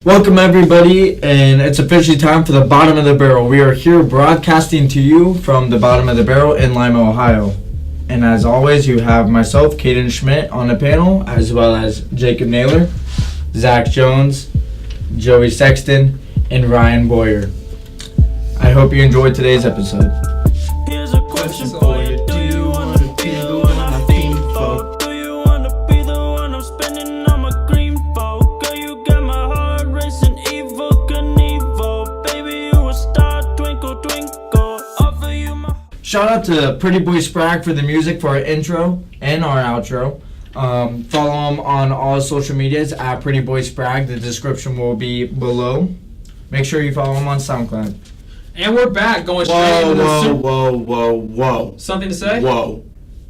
Welcome everybody, and it's officially time for the Bottom of the Barrel. We are here broadcasting to you from the Bottom of the Barrel in Lima, Ohio. And as always, you have myself, Caden Schmidt, on the panel, as well as Jacob Naylor, Zach Jones, Joey Sexton, and Ryan Boyer. I hope you enjoyed today's episode. Here's a question for you. Do you want to be the one I think for? Do you want to be the one I'm spending all my green for? Girl, you got my heart racing, evil Knievel. Baby, you a star, twinkle, twinkle. Offer you my... Shout out to Pretty Boy Spragg for the music for our intro and our outro. Follow him on all his social medias at Pretty Boy Spragg. The description will be below. Make sure you follow him on SoundCloud. And we're back, going straight into the Super Whoa. Something to say? Whoa.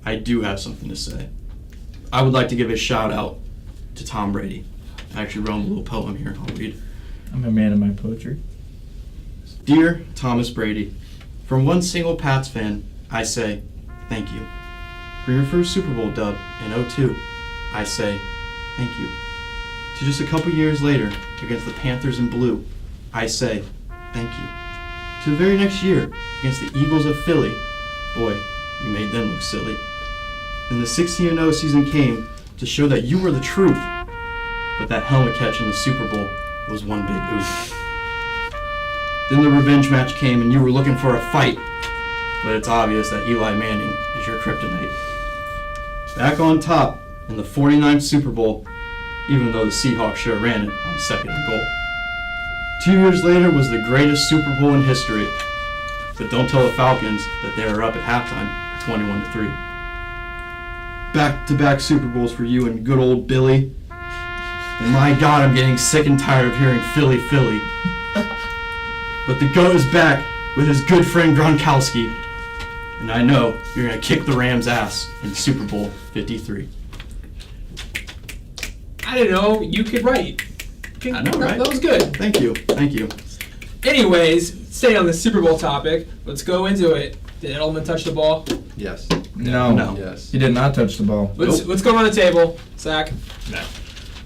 I do have something to say. I would like to give a shout out to Tom Brady. I actually wrote a little poem here. I'll read. I'm a man of my poetry. Dear Thomas Brady, from one single Pats fan, I say thank you. For your first Super Bowl dub in '02, I say thank you. To just a couple years later, against the Panthers in blue, I say thank you. To the very next year, against the Eagles of Philly, boy, you made them look silly. Then the 16-0 season came to show that you were the truth. But that helmet catch in the Super Bowl was one big oof. Then the revenge match came and you were looking for a fight. But it's obvious that Eli Manning is your kryptonite. Back on top in the 49th Super Bowl, even though the Seahawks sure ran it on second and goal. 2 years later was the greatest Super Bowl in history. But don't tell the Falcons that they were up at halftime, 21-3. Back-to-back Super Bowls for you and good old Billy. And my God, I'm getting sick and tired of hearing Philly, Philly. But the GOAT is back with his good friend Gronkowski. And I know you're going to kick the Rams' ass in Super Bowl 53. I didn't know you could write. I know, right? That was good. Thank you. Anyways, stay on the Super Bowl topic. Let's go into it. Did Edelman touch the ball? Yes. No. Yes. He did not touch the ball. Let's go around the table. Zach? No.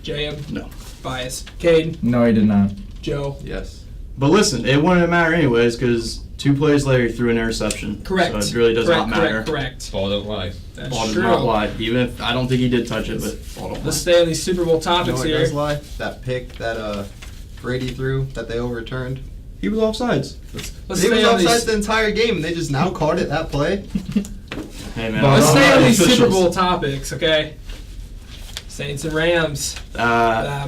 Jacob? No. Bias. Cade? No, he did not. Joe? Yes. But listen, it wouldn't matter anyways because 2 plays later he threw an interception. Correct. So it really does not matter. Correct. Ball don't lie. That's Ball does true. not lie. Even if I don't think he did touch it, but ball don't lie. Let's stay on these Super Bowl You know topics what here. does lie? That pick that Brady threw that they overturned. He was offsides. Let's They stay was on offside these. the entire game, and they just now called it that play. Hey man, Well, Let's I don't stay know on the these Super officials. Bowl topics, okay? Saints and Rams.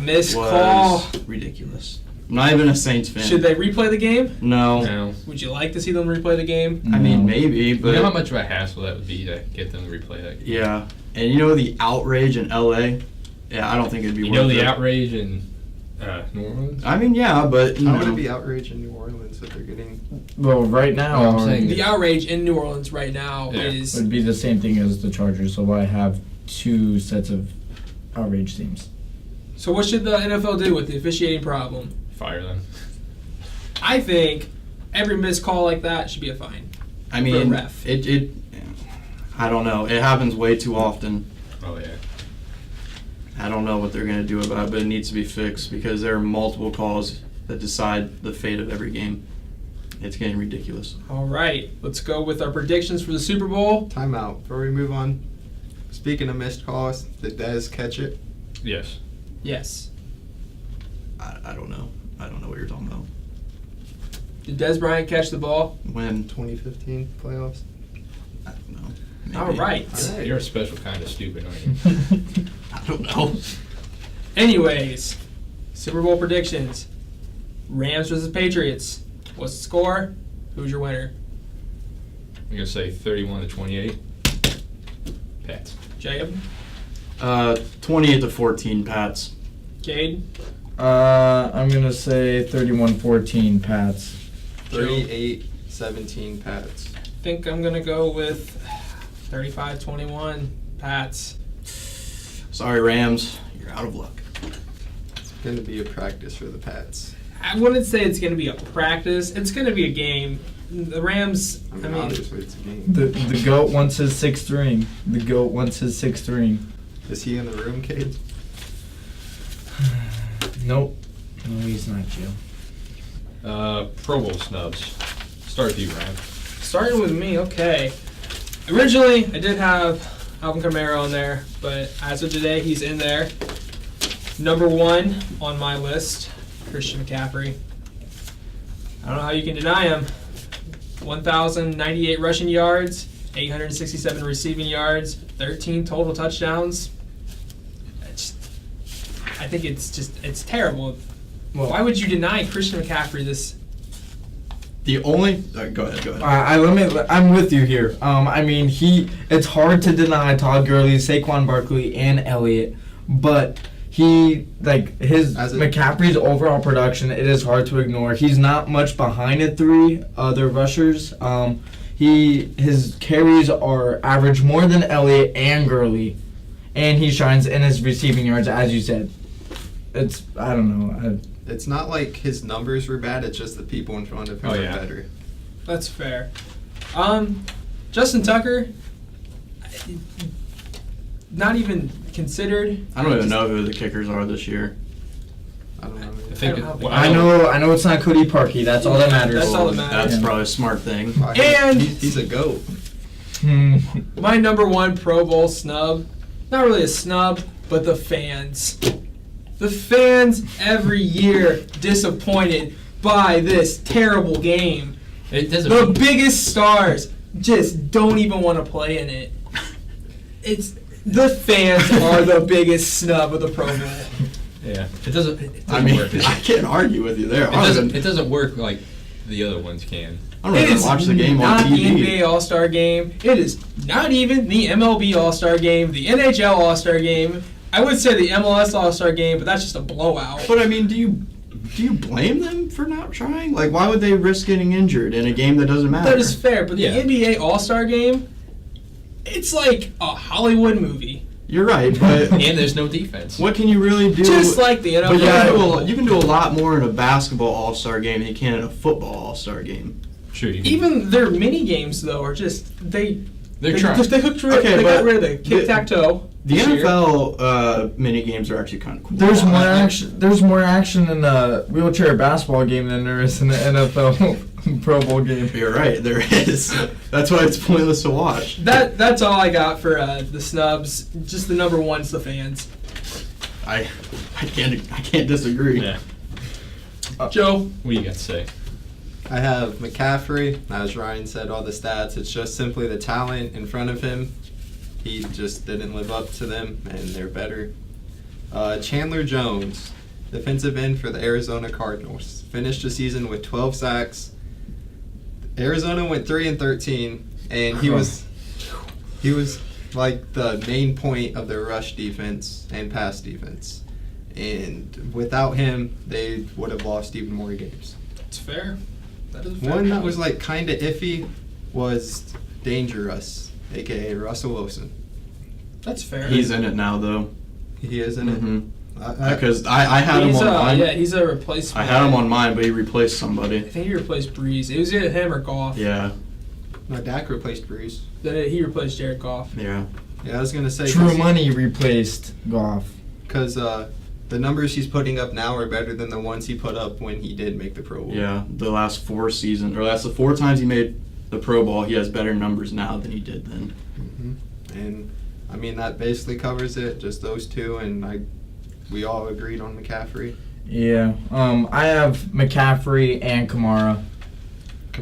Missed Was call. ridiculous. I'm not even a Saints fan. Should they replay the game? No. No. Would you like to see them replay the game? I mean, No. maybe, but You know how much of a hassle that would be to get them to replay that game? yeah. And you know the outrage in LA? Yeah, I don't think it'd be You worth know the it. outrage in New Orleans? I mean, yeah, but you How would know. it be outrage in New Orleans that they're getting? Well, right now, I'm saying The outrage in New Orleans right now Yeah. is would be the same thing as the Chargers, so why have 2 sets of outrage teams? So what should the NFL do with the officiating problem? Fire them. I think every missed call like that should be a fine. I mean, ref. it. I don't know. It happens way too often. Oh, yeah. I don't know what they're going to do about it, but it needs to be fixed because there are multiple calls that decide the fate of every game. It's getting ridiculous. All right, let's go with our predictions for the Super Bowl. Timeout. Before we move on, speaking of missed calls, did Dez catch it? Yes. Yes. I don't know. I don't know what you're talking about. Did Des Bryant catch the ball? When? 2015 playoffs. I don't know. Maybe. All right. Alright. You're a special kind of stupid, aren't you? I don't know. Anyways, Super Bowl predictions. Rams versus Patriots. What's the score? Who's your winner? I'm going to say 31-28. Pats. Jacob? 28-14 Pats. Cade? I'm going to say 31-14 Pats. 38-17 Pats. I think I'm going to go with 35-21 Pats. Sorry, Rams. You're out of luck. It's going to be a practice for the Pats. I wouldn't say it's going to be a practice. It's going to be a game. The Rams, I mean, obviously it's a game. The GOAT wants his 6th ring. The GOAT wants his 6th ring. Is he in the room, Cade? Nope. No, he's not you. Pro Bowl snubs. Start with you, Ryan. Starting with me, okay. Originally, I did have Alvin Kamara on there, but as of today, he's in there. Number 1 on my list, Christian McCaffrey. I don't know how you can deny him. 1,098 rushing yards, 867 receiving yards, 13 total touchdowns. I think it's terrible. Well, Why would you deny Christian McCaffrey this? The only go ahead. I'm with you here. I mean, it's hard to deny Todd Gurley, Saquon Barkley, and Elliott, but McCaffrey's overall production, it is hard to ignore. He's not much behind the 3 other rushers. His carries are average more than Elliott and Gurley, and he shines in his receiving yards, as you said. I don't know. It's not like his numbers were bad. It's just the people in front of him are better. That's fair. Justin Tucker, not even considered. I don't even know who the kickers are this year. I don't know. I think I don't know. I know it's not Cody Parkey. That's all that matters. That's all that matters. That's probably a smart thing. And- he's a GOAT. My number 1 Pro Bowl snub, not really a snub, but the fans. The fans every year disappointed by this terrible game. It doesn't. The biggest stars just don't even want to play in it. The fans are the biggest snub of the Pro Bowl. Yeah. It doesn't I mean, work. I can't argue with you there. It doesn't work like the other ones can. I don't It even is watch the game on not the TV. NBA All-Star Game. It is not even the MLB All-Star Game, the NHL All-Star Game. I would say the MLS All-Star Game, but that's just a blowout. But I mean, do you blame them for not trying? Like, why would they risk getting injured in a game that doesn't matter? That is fair, but the Yeah. NBA All-Star Game, it's like a Hollywood movie. You're right, but And there's no defense. what can you really do? Just like the NFL. But you can do a lot more in a basketball All-Star game than you can in a football All-Star game. Sure. You can. Even their mini games though are just They're they trying. just they hooked Okay, they but got rid of the kick-tac-toe. The this year. NFL mini games are actually kind of cool. There's more action. There's more action in a wheelchair basketball game than there is in the NFL Pro Bowl game. You're right, there is. That's why it's pointless to watch. That's all I got for the snubs. Just the number 1's the fans. I can't disagree. Yeah. Joe, What do you got to say? I have McCaffrey. As Ryan said, all the stats. It's just simply the talent in front of him. He just didn't live up to them, and they're better. Chandler Jones, defensive end for the Arizona Cardinals, finished the season with 12 sacks. Arizona went 3-13, and he was like the main point of their rush defense and pass defense. And without him, they would have lost even more games. it's fair. That is a fair One that point. was like kind of iffy was Dangerous, aka Russell Wilson. That's fair. He's in it now, though. He is in it. Mm-hmm. Because I had him He's on mine. yeah, he's a replacement. I had him on mine, but he replaced I somebody. think he replaced Breeze. It was either him or Goff. Yeah, No, Dak replaced Breeze. Then he replaced Jared Goff. yeah. Yeah, I was gonna say True money replaced Goff. because the numbers he's putting up now are better than the ones he put up when he did make the Pro Bowl. Yeah, the last 4 seasons, or that's the 4 times he made the Pro Bowl, he has better numbers now than he did then. Mm-hmm. And I mean that basically covers it. Just those two, and we all agreed on McCaffrey. Yeah. I have McCaffrey and Kamara.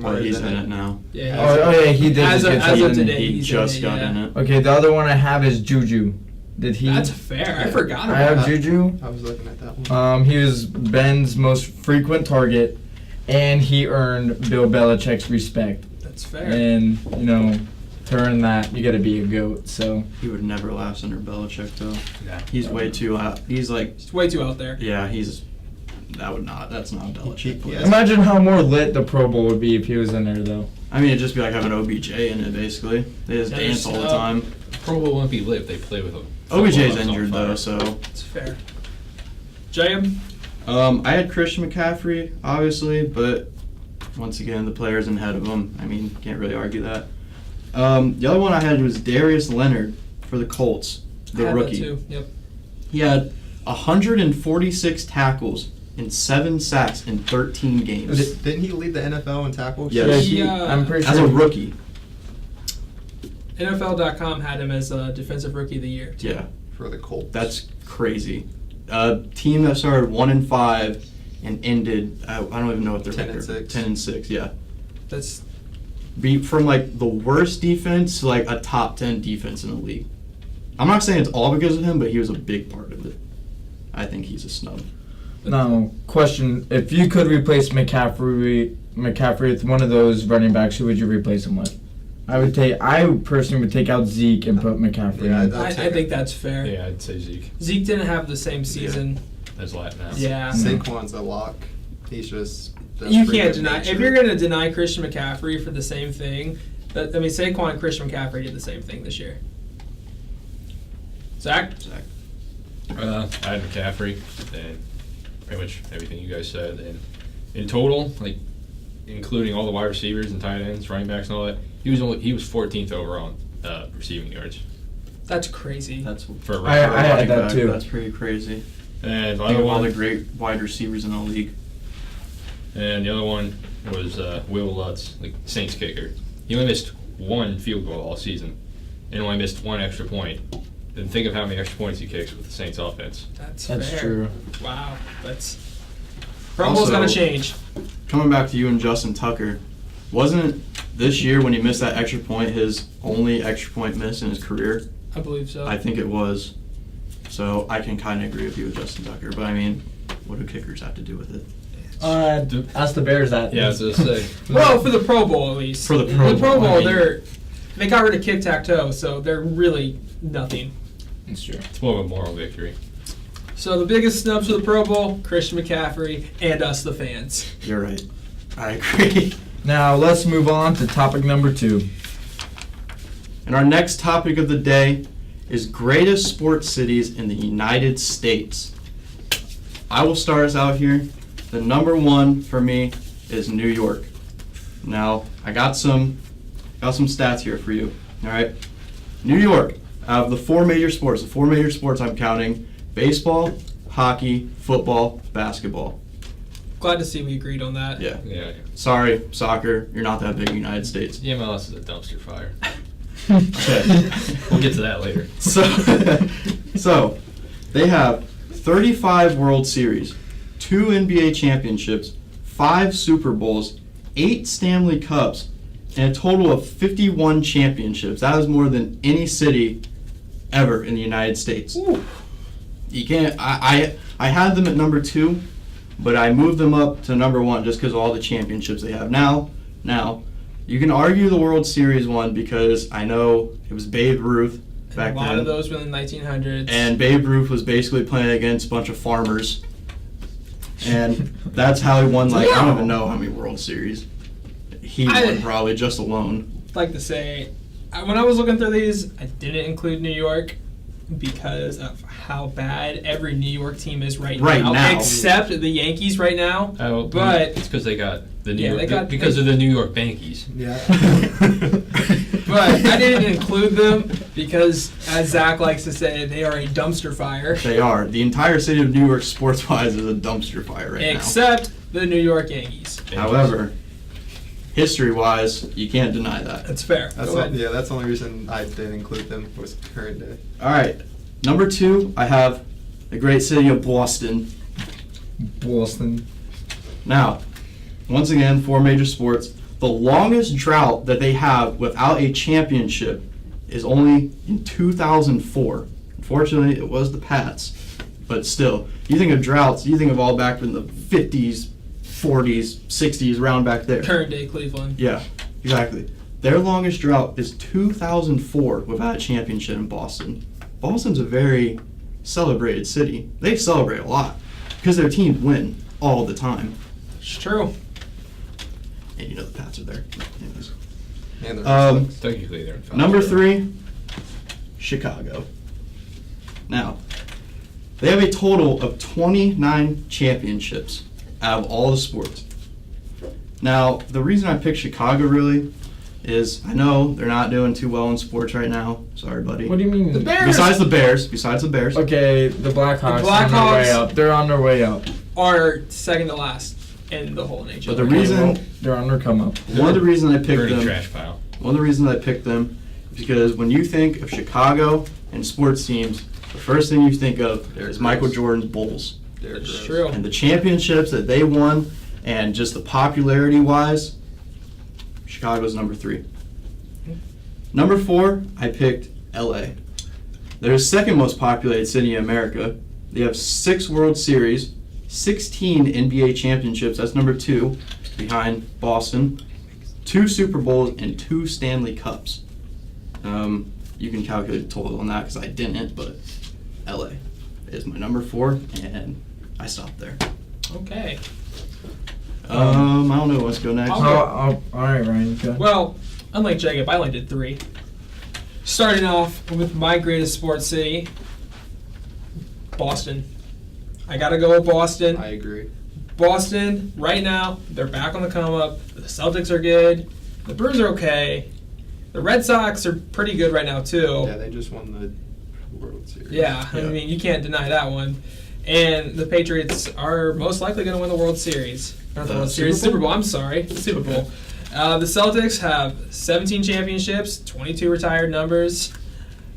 But he's in it now. Yeah. Oh yeah, he did. As just of- get as of something. today. He he's just in it, got yeah. in it. Okay, the other one I have is Juju. Did he? That's fair. I forgot I about have that. Juju. I was looking at that one. He was Ben's most frequent target, and he earned Bill Belichick's respect. That's fair. And to earn that, you got to be a goat. So He would never last under Belichick, though. Yeah. He's way too out. He's like, It's way too out there. yeah, that's not a Belichick player. Yeah. imagine how more lit the Pro Bowl would be if he was in there, though. I mean, it'd just be like having OBJ in it, basically. They just Yeah, dance all the just, time. Pro Bowl won't be lit if they play with a. OBJ's injured, though, so. It's fair. Jacob? I had Christian McCaffrey, obviously, but once again, the player's ahead of him. I mean, can't really argue that. The other one I had was Darius Leonard for the Colts, I the had rookie. That too. Yep. He had 146 tackles and 7 sacks in 13 games Didn't he lead the NFL in tackles? Yes. I'm pretty as sure. a rookie. NFL.com had him as Defensive Rookie of the Year. Too. Yeah, For the Colts. that's crazy. A team that started 1-5 and ended, I don't even know what their 10-6. 10-6, yeah. That's Beat from like the worst defense to like a top 10 defense in the league. I'm not saying it's all because of him, but he was a big part of it. I think he's a snub. Now, question: if you could replace McCaffrey with one of those running backs, who would you replace him with? I personally would take out Zeke and put McCaffrey Yeah, in. I think that's fair. Yeah, I'd say Zeke. Zeke didn't have the same season. As last now. Yeah. Saquon's a lock. He's just. You can't deny. If you're going to deny Christian McCaffrey for the same thing, Saquon and Christian McCaffrey did the same thing this year. Zach? I had McCaffrey, and pretty much everything you guys said. And in total, like including all the wide receivers and tight ends, running backs, and all that, he was 14th overall in receiving yards That's crazy. That's for a I running had that back. too. That's pretty crazy. And the Think other of all the one, great wide receivers in the league. was Will Lutz, like Saints kicker. He only missed one field goal all season, and only missed one extra point. And think of how many extra points he kicks with the Saints offense. That's That's fair. true. Wow. That's. Rumble's Also- going to change. Coming back to you and Justin Tucker, wasn't this year when he missed that extra point his only extra point miss in his career? I believe so. I think it was. So I can kind of agree with you with Justin Tucker, but I mean, what do kickers have to do with it? Ask the Bears that. Yeah, I was gonna say. Well, for the Pro Bowl at least. For the Pro Bowl, I mean- they got rid of kick-tac-toe, so they're really nothing. It's true. It's more of a moral victory. So the biggest snubs for the Pro Bowl, Christian McCaffrey and us, the fans. You're right. I agree. Now let's move on to topic number 2. And our next topic of the day is greatest sports cities in the United States. I will start us out here. The number 1 for me is New York. Now, I got some stats here for you. All right. New York, out of the 4 major sports, I'm counting baseball, hockey, football, basketball. Glad to see we agreed on that. Yeah. Yeah. Sorry, soccer, you're not that big in the United States. The MLS is a dumpster fire. Okay. We'll get to that later. So they have 35 World Series, 2 NBA championships, 5 Super Bowls, 8 Stanley Cups, and a total of 51 championships. That is more than any city ever in the United States. Ooh. You can't. I had them at number 2, but I moved them up to number 1 just because of all the championships they have now. You can argue the World Series one because I know it was Babe Ruth back a lot then. of those were in the 1900s. And Babe Ruth was basically playing against a bunch of farmers. And that's how he won, like, I don't even know how many World Series. He won probably just alone. I'd like to say, when I was looking through these, I didn't include New York because of how bad every New York team is right now. Except the Yankees right now. But it's because they got the New Yeah, York, they got- because of the New York Bankies. Yeah. But I didn't include them because, as Zach likes to say, they are a dumpster fire. They are. The entire city of New York, sports-wise, is a dumpster fire right Except the New York Yankees. now. However, history-wise, you can't deny that. That's fair. That's Go ahead. that's the only reason I didn't include them was current day. All right. Number 2, I have the great city of Boston. Boston. Now, once again, 4 major sports. The longest drought that they have without a championship is only in 2004. Unfortunately, it was the Pats. But still, you think of droughts, you think of all back in the 50s, 40s, 60s, around back there. Current day Cleveland. Yeah, exactly. Their longest drought is 2004 without a championship in Boston. Boston's a very celebrated city. They celebrate a lot because their teams win all the time. It's true. And you know the Pats are there. Anyways. And the Technically, they're in Foxborough. Number 3, Chicago. Now, they have a total of 29 championships out of all the sports. Now, the reason I picked Chicago really is I know they're not doing too well in sports right now. Sorry, buddy. What do you mean? The Bears. Besides the Bears. Okay, the Blackhawks. The Blackhawks- They're on their way up. are second to last in the whole NHL. But the Okay, reason, well, they're under come up. one of the reasons I picked Dirty them, trash pile. one of the reasons I picked them is because when you think of Chicago and sports teams, the first thing you think of is Michael Jordan's Bulls. Derrick It's Rose. true. And the championships that they won and just the popularity wise, Chicago's number 3. Number 4, I picked LA. They're the second most populated city in America. They have 6 World Series, 16 NBA championships. That's number 2, behind Boston. 2 Super Bowls and 2 Stanley Cups. You can calculate the total on that because I didn't, but LA is my number 4, and I stopped there. Okay. I don't know. Let's go next. I'll All right, Ryan. Go. Well, unlike Jacob, I only did 3. Starting off with my greatest sports city, Boston. I gotta go with Boston. I agree. Boston, right now, they're back on the come up. The Celtics are good. The Bruins are okay. The Red Sox are pretty good right now, too. Yeah, they just won the World Series. Yeah, I Yeah. mean, you can't deny that one. And the Patriots are most likely going to win the World Series. Not the World Series, Super Super Bowl? Bowl, I'm sorry. The Super Bowl. The Celtics have 17 championships, 22 retired numbers.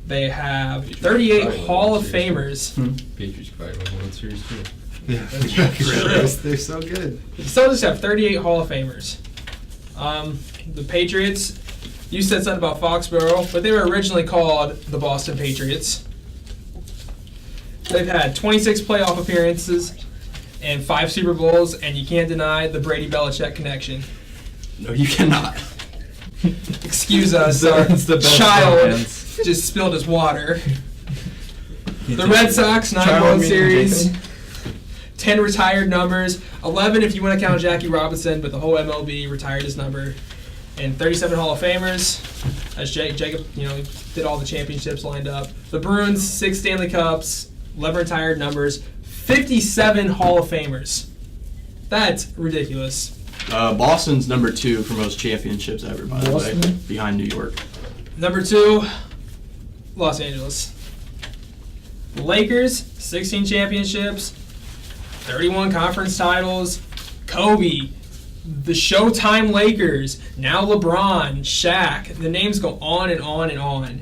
They have 38 Probably won Hall the of Series. Famers. Patriots probably won the World Series too. Yeah, they're so good. The Celtics have 38 Hall of Famers. The Patriots, you said something about Foxborough, but they were originally called the Boston Patriots. They've had 26 playoff appearances and 5 Super Bowls, and you can't deny the Brady-Belichick connection. No, you cannot. Excuse us, our It's the best child offense. just spilled his water. The Red Sox, 9 Child World meaning Series, Jason? 10 retired numbers, 11 if you want to count Jackie Robinson, but the whole MLB retired his number, and 37 Hall of Famers, as Jacob, did all the championships lined up. The Bruins, 6 Stanley Cups, 11 retired numbers, 57 Hall of Famers. That's ridiculous. Boston's number 2 for most championships ever, by the way, Boston? behind New York. Number 2, Los Angeles. The Lakers, 16 championships, 31 conference titles. Kobe, the Showtime Lakers, now LeBron, Shaq. The names go on and on and on.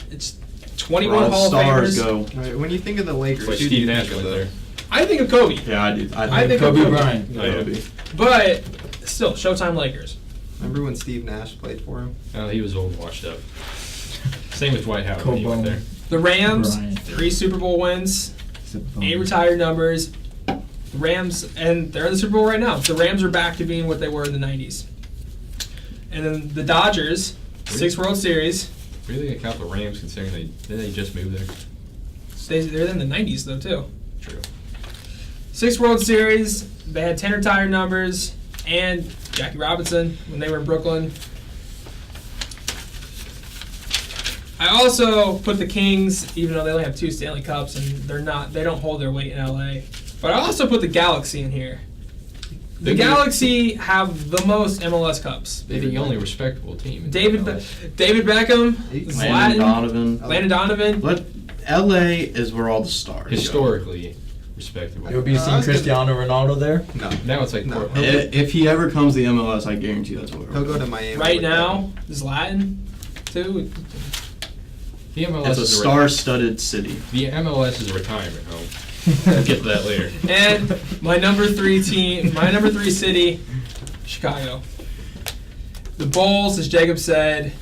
It's 21 Where all Hall of stars Famers. go. All right, when you think of the Lakers, It's like who do you Steve Nash think of went though? there. I think of Kobe, Yeah, I do. I think Kobe of Bryant. Oh, yeah. Kobe. but still, Showtime Lakers. Remember when Steve Nash played for him? He was old and washed up. Same with Dwight Howard when he went Kobe. there. The Rams, Bryant. 3 Super Bowl wins, 8 retired numbers. The Rams, and they're in the Super Bowl right now. The Rams are back to being what they were in the 90s. And then the Dodgers, 6 World Series. Really gonna count the Rams considering they just moved there? They're in the 90s, though, too. True. 6 World Series. They had 10 retired numbers. And Jackie Robinson when they were in Brooklyn. I also put the Kings, even though they only have 2 Stanley Cups and they don't hold their weight in LA. But I also put the Galaxy in here. The Galaxy have the most MLS Cups. They're the only respectable team. in David MLS. Beckham, Landon Zlatan, Donovan. Landon Donovan. But LA is where all the stars go. Historically respectable. You'll be seeing Cristiano Ronaldo there. No. Now it's like No. Portland. If he ever comes to the MLS, I guarantee that's where He'll go to Miami. Right with now, Zlatan, too. The MLS it's a is star-studded city. The MLS is a retirement home. We'll get to that later. And my number 3 city, Chicago. The Bulls, as Jacob said,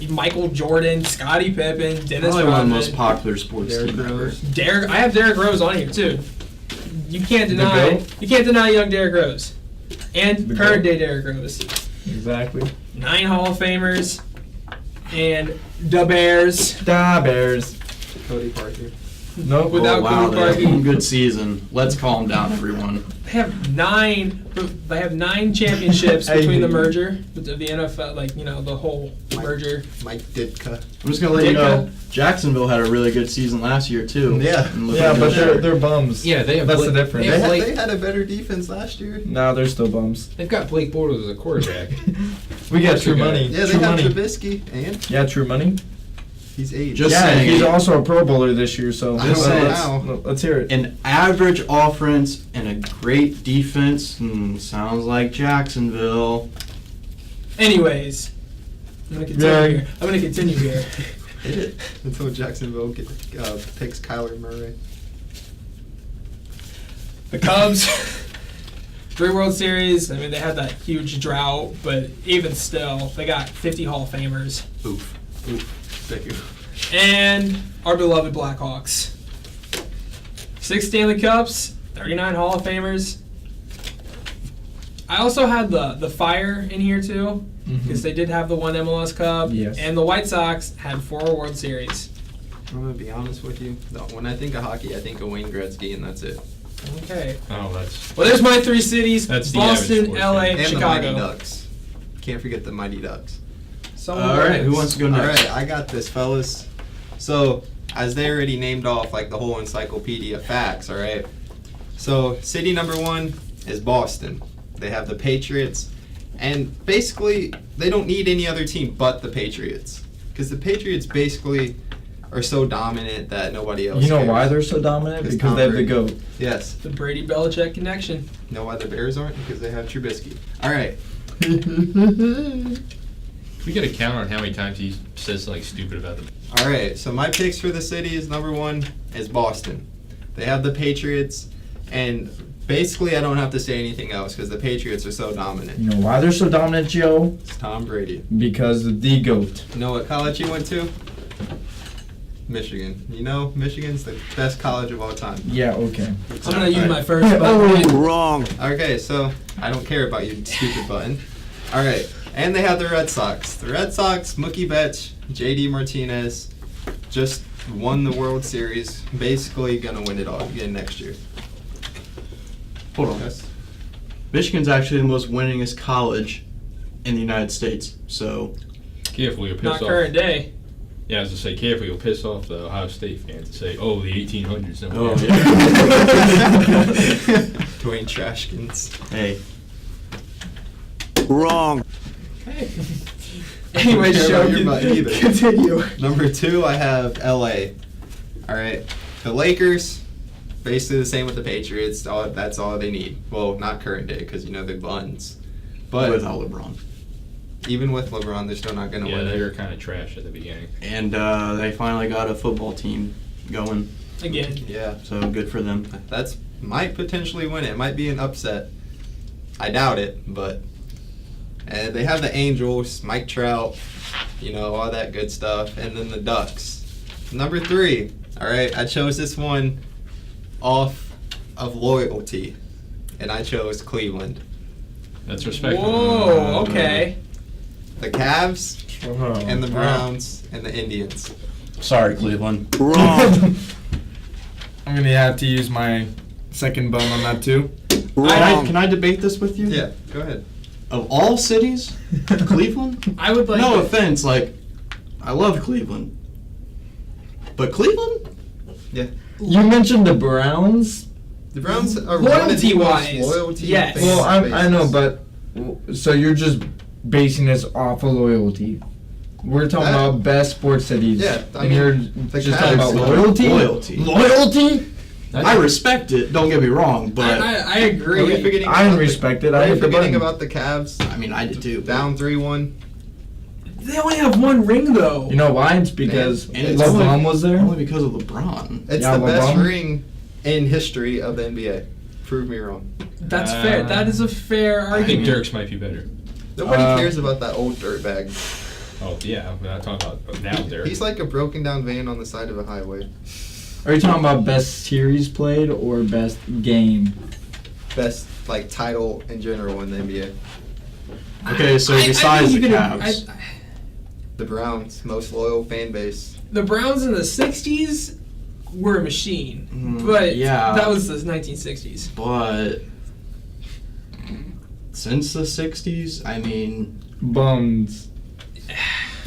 Michael Jordan, Scottie Pippen, Dennis Probably one of the most Rodman, popular sports Derrick teams ever. Rose. I have Derrick Rose on here too. You can't deny young Derrick Rose. And The current GOAT. day Derrick Rose. Exactly. 9 Hall of Famers. And the Bears. Da Bears. Cody Parker. No. Without Oh, wow, Cody they had Parkey. one good season. Let's calm down, everyone. They have 9 championships Hey. between the merger of the NFL, the whole merger. Mike Ditka. I'm just gonna let you know, Jacksonville had a really good season last year too. Yeah. And look Yeah, at but them. they're bums. Yeah, they have That's Blake- the difference. They They have had, Blake- they had a better defense last year. No, they're still bums. They've got Blake Bortles as a quarterback. We got That's true the guy. money. Yeah, they True have money. Trubisky, and Yeah, true money. He's aged. Just yeah, saying. he's also a Pro Bowler this year, so I don't know how. let's hear it. An average offense and a great defense. Sounds like Jacksonville. Anyways, I'm gonna continue here. Hit it until Jacksonville picks Kyler Murray. The Cubs, 3 World Series. I mean, they had that huge drought, but even still, they got 50 Hall of Famers. Oof. Thank you. And our beloved Blackhawks. 6 Stanley Cups, 39 Hall of Famers. I also had the Fire in here too, because they did have the 1 MLS Cup. Yes. And the White Sox had 4 World Series. I'm gonna be honest with you. No, when I think of hockey, I think of Wayne Gretzky, and that's it. Okay. Oh, that's Well, there's my 3 cities: That's the average Boston, sports LA, fan. And Chicago. the Mighty Ducks. Can't forget the Mighty Ducks. Someone All right, who wins. wants to go All next? right, I got this, fellas. So, as they already named off like the whole encyclopedia facts, all right? So, city number 1 is Boston. They have the Patriots. And basically, they don't need any other team but the Patriots. Because the Patriots basically are so dominant that nobody else You know cares. why they're so dominant? Because Because Tom they have the Brady. GOAT. Yes. The Brady Belichick connection. You know why the Bears aren't? Because they have Trubisky. All right. we got to count on how many times he says something stupid about them. All right, so my picks for the city is number 1 is Boston. They have the Patriots, and basically I don't have to say anything else because the Patriots are so dominant. You know why they're so dominant, Joe? It's Tom Brady. Because of the GOAT. You know what college he went to? Michigan. You know, Michigan's the best college of all time. Yeah, okay. I'm gonna use my first Oh, button. Wrong. Okay, so I don't care about your stupid button. All right, and they have the Red Sox. The Red Sox, Mookie Betts, JD Martinez, just won the World Series. Basically gonna win it all again next year. Hold on. Michigan's actually the most winningest college in the United States. So, Careful, you'll piss Not off. current day. Yeah, I was to say, careful, you'll piss off the Ohio State fans and say, "Oh, the 1800s." No, oh yeah. yeah. Dwayne Trashkins. Hey, Wrong. Anyway, Don't care show about your button either. continue. Number 2, I have LA. All right, the Lakers, basically the same with the Patriots. That's all they need. Well, not current day because you know they're buns. But without LeBron. even with LeBron, they're still not gonna Yeah, win they it. were kind of trash at the beginning. And they finally got a football team going. Again. Yeah, So good for them. that's might potentially win it. It might be an upset. I doubt it, but they have the Angels, Mike Trout, you know, all that good stuff, and then the Ducks. Number 3, all right, I chose this one off of loyalty, and I chose Cleveland. That's respectable. Whoa. Okay. The Cavs Oh, and the Browns and the Indians. Sorry, Cleveland. Wrong. I'm gonna have to use my second bone on that too. Wrong. Can I debate this with you? Yeah, go ahead. Of all cities, Cleveland? I would like. No to- offense, like, I love Cleveland. But Cleveland? You mentioned the Browns. The Browns are one of the Loyalty-wise, most loyalty yes. fans Well, I know, bases. but so you're just basing this off of loyalty. We're talking That- about best sports cities. Yeah, I and mean, you're the just talking Cavs about are loyalty. loyalty. Loyalty. I respect it, don't get me wrong, but I Are we agree. forgetting I about the- respect it. I Are you hit the forgetting button. about the Cavs? I mean, I did too. Down 3-1. They only have 1 ring though. You know why? It's because And it's LeBron only- was there. Only because of LeBron. It's Yeah, the best LeBron. ring in history of the NBA. Prove me wrong. That's fair. That is a fair I think argument. Dirk's might be better. Nobody cares about that old dirtbag. Oh yeah, we're not talking about now Dirk. He's like a broken down van on the side of a highway. Are you talking about best series played or best game? Best like title in general in the NBA. Okay, so I besides think the you Cavs, could- The Browns, most loyal fan base. the Browns in the 60s were a machine, Mm, but yeah. that was the 1960s. but since the 60s, I mean, Bums.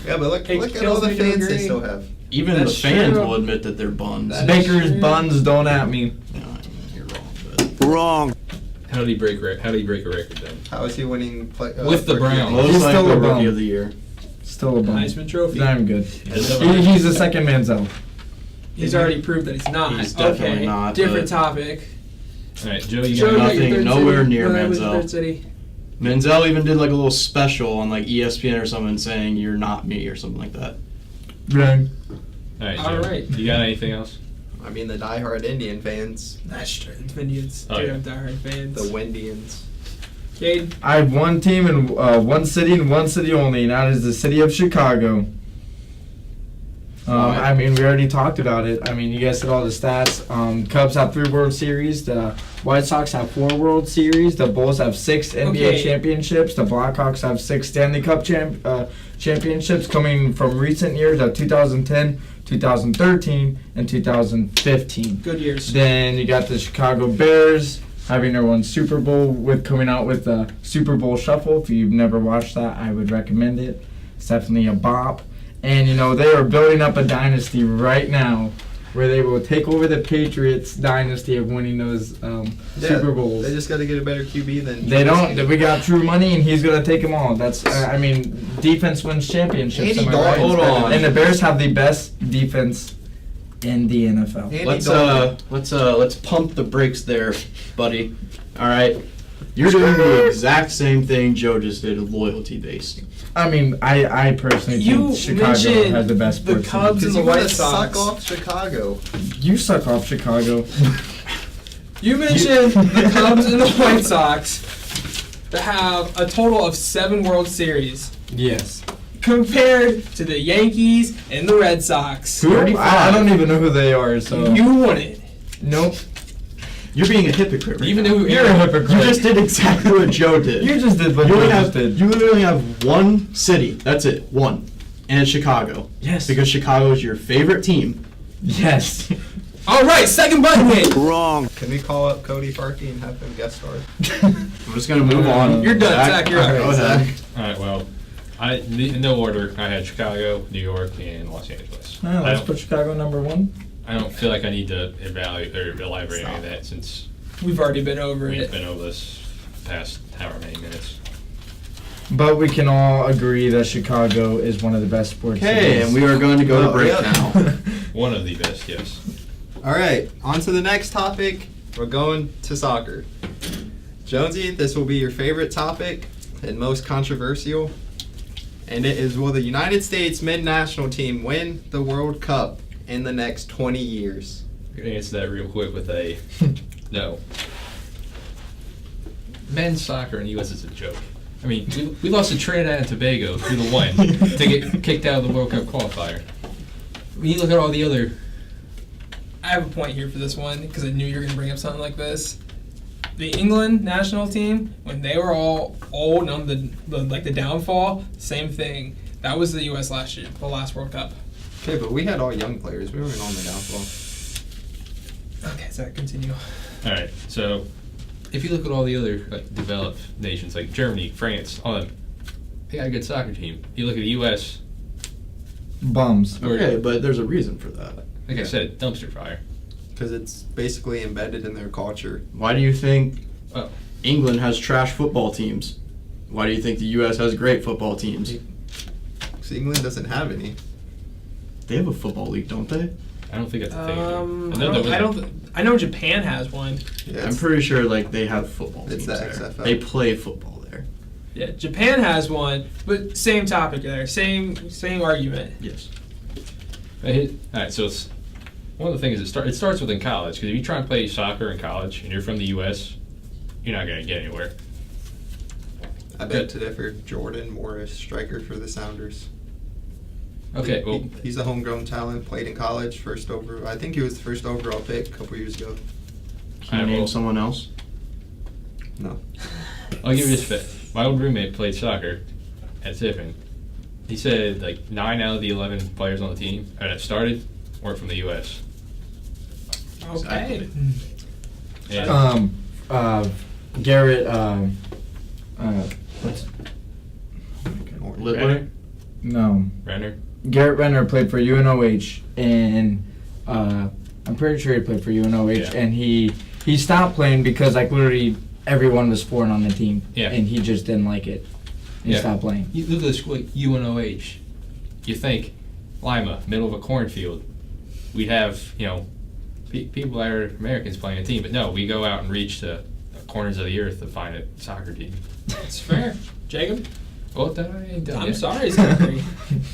Yeah, but look It at all kills the me to fans they agree. still have. even That's the fans true. will admit that they're buns. That- Baker's true. buns, don't at me. No, you're wrong, but Wrong. How did he break a record then? How is he winning? With the Rookie of Browns. the Year? most He's likely still a rookie bum. of the year. Still a bum. Heisman Trophy. He's not even good. Has never- He's the second Manziel. He's already proved that he's not. He's definitely okay, not, different but- topic. All right, Joe, you Joe, got you got your nothing, third nowhere city? near No, that was the Manziel. third city. Manziel even did like a little special on like ESPN or something saying you're not me or something like that. Wrong. All right, All Joe, right. you got anything else? I mean, the diehard Indian fans, That's true. Indians Oh, do yeah. have diehard fans. the Windians. Cade, I have one team and one city and one city only, and that is the city of Chicago. Why? I mean, we already talked about it. I mean, you guys said all the stats. Cubs have 3 World Series. The White Sox have 4 World Series. The Bulls have 6 NBA Okay. championships. The Blackhawks have 6 Stanley Cup championships coming from recent years of 2010, 2013, and 2015. good years. Then you got the Chicago Bears having their one Super Bowl with coming out with the Super Bowl Shuffle. If you've never watched that, I would recommend it. It's definitely a bop. And you know they are building up a dynasty right now, where they will take over the Patriots dynasty of winning those Super Bowls. They just got to get a better QB than. They don't. We got True Money, and he's gonna take them all. That's. I mean, defense wins championships. Andy Am I right? Dalton's Hold on. And the Bears have the best defense in the NFL. Andy Let's pump the brakes there, buddy. All right. You're doing the exact same thing Joe just did, loyalty based. I mean, I personally You think Chicago mentioned has the best the sports team. Cubs Because and you the want White to Sox. suck off Chicago. You suck off Chicago. You mentioned the Cubs and the White Sox that have a total of 7 World Series Yes. compared to the Yankees and the Red Sox. Who? I don't even know who they are. So You won it. nope. You're being a hypocrite. Right Even now. though You're a hypocrite. You just did exactly what Joe did. You just did what You you only just have did. you literally have one city. That's it. One. And it's Chicago. Yes. Because Chicago is your favorite team. Yes. All right, second button hit. Can we call up Cody Farkey and have him guest star? I'm just gonna move on. You're done, Zach, you're up. Go ahead. All right, well, in no order, I had Chicago, New York, and Los Angeles. Well, I let's don't- put Chicago number 1. I don't feel like I need to evaluate or elaborate any of that since We've already been over we've it. been over this past however many minutes. But we can all agree that Chicago is one of the best sports Okay, cities. and we are going to go to Oh, break yeah. now. One of the best, yes. All right, on to the next topic. We're going to soccer. Jonesy, this will be your favorite topic and most controversial. And it is, will the United States men's national team win the World Cup in the next 20 years? I'm gonna answer that real quick with a no. Men's soccer in the U.S. is a joke. I mean, we lost to Trinidad and Tobago 2-1 to get kicked out of the World Cup qualifier. When you look at all the other, I have a point here for this one because I knew you were going to bring up something like this. The England national team, when they were all old and on the downfall, same thing. That was the U.S. last year, the last World Cup. Okay, but we had all young players. We weren't on the downfall. Okay, so continue. all right. So, if you look at all the other developed nations like Germany, France, all them, they got a good soccer team. You look at the U.S. Bums. Okay, but there's a reason for that. Like I said, dumpster fire. Because it's basically embedded in their culture. Why do you think Oh. England has trash football teams? Why do you think the U.S. has great football teams? Because England doesn't have any. They have a football league, don't they? I don't think that's a thing. I know Japan has one. Yeah, I'm pretty sure like they have football It's teams the there. XFL. They play football there. Yeah, Japan has one, but same topic there, same argument. Yes. All right, so it's one of the things. It starts within college because if you try and play soccer in college and you're from the U.S., you're not going to get anywhere. I beg to differ. Jordan Morris, striker for the Sounders. Okay, well, He's a homegrown talent. Played in college. I think he was the first overall pick a couple years ago. Can you I name will- someone else? No. I'll give you this fit. My old roommate played soccer at Tiffin. He said like 9 out of the 11 players on the team that started weren't from the U.S. Okay. And Garrett. What's Littler? Renner? no? Renner? Garrett Renner played for UNOH, and I'm pretty sure he played for UNOH, Yeah. and he stopped playing because like literally everyone was foreign on the team, Yeah. and he just didn't like it. He Yeah. stopped playing. You look at the school like UNOH. you think Lima, middle of a cornfield, we'd have, people that are Americans playing a team, but no, we go out and reach the corners of the earth to find a soccer team. That's fair. Jacob? Well, that I ain't done I'm yet. sorry, Zachary.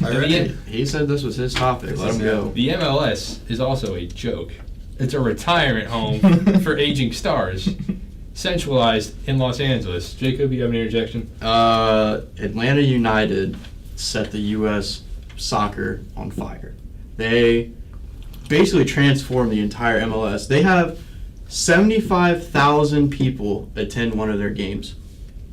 I read it. He said this was his topic. Let him go. The MLS is also a joke. It's a retirement home for aging stars, centralized in Los Angeles. Jacob, you have an interjection? Atlanta United set the U.S. soccer on fire. They basically transformed the entire MLS. They have 75,000 people attend one of their games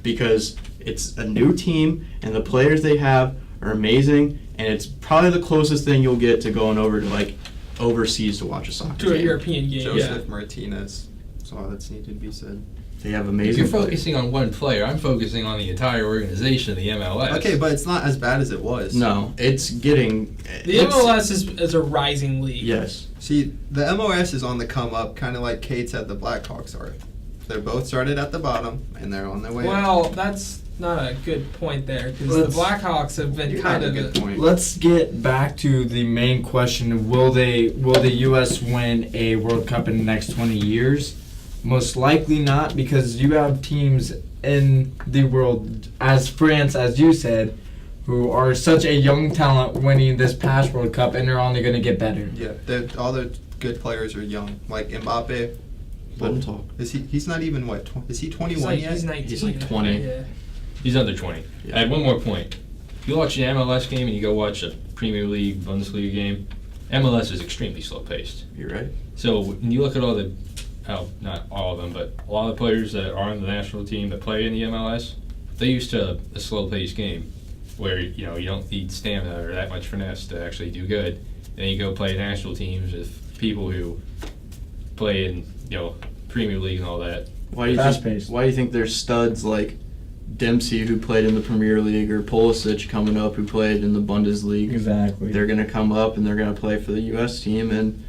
because it's a new team and the players they have are amazing, and it's probably the closest thing you'll get to going over to like overseas to watch a soccer To a game. European game. Joseph Martinez. That's all that's needed to be said. They have If amazing you're players. focusing on one player, I'm focusing on the entire organization of the MLS. Okay, but it's not as bad as it was. No, it's getting The MLS is a rising league. Yes. See, the MLS is on the come up, kind of like Kate said the Blackhawks are. They're both started at the bottom, and they're on their way up. Well, that's not a good point there because the Let's- Blackhawks have been You kind have of a good point. Let's get back to the main question. Will the U.S. win a World Cup in the next 20 years? Most likely not, because you have teams in the world, as France, as you said, who are such a young talent winning this past World Cup, and they're only going to get better. Yeah, all the good players are young. Like Mbappe. Let him talk. Is he? He's not even what? Is he 21 yet? He's 19. He's like 20. Yeah. He's under 20. Yeah. I had one more point. If you watch an MLS game and you go watch a Premier League, Bundesliga game, MLS is extremely slow paced. You're right. So when you look at all the, not all of them, but a lot of the players that are on the national team that play in the MLS, they're used to a slow paced game where you don't need stamina or that much finesse to actually do good. Then you go play national teams with people who play in Premier League and all that. Why do you Fast-paced. think? Why do you think there's studs like Dempsey who played in the Premier League or Pulisic coming up who played in the Bundesliga? Exactly. They're gonna come up and they're gonna play for the U.S. team, and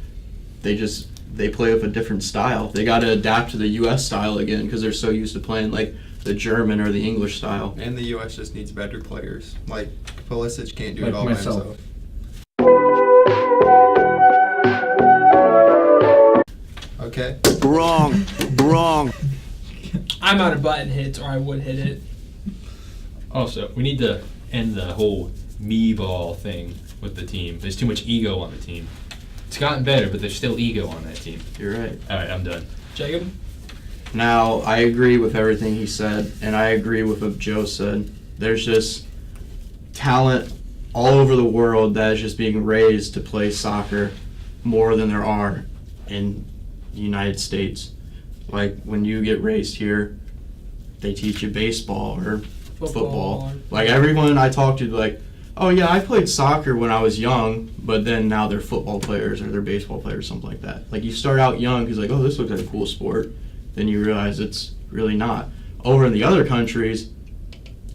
they play with a different style. They got to adapt to the U.S. style again because they're so used to playing like the German or the English style. And the U.S. just needs better players. Like Pulisic can't do Like it all myself. by himself. Okay. Wrong. I'm out of button hits, or I would hit it. Also, we need to end the whole me ball thing with the team. There's too much ego on the team. It's gotten better, but there's still ego on that team. You're right. All right, I'm done. Jacob? Now, I agree with everything he said, and I agree with what Joe said. There's just talent all over the world that is just being raised to play soccer more than there are in the United States. Like, when you get raised here, they teach you baseball or football. Like, everyone I talk to, like, oh, yeah, I played soccer when I was young, but then now they're football players or they're baseball players, something like that. Like, you start out young because, like, oh, this looks like a cool sport. Then you realize it's really not. Over in the other countries,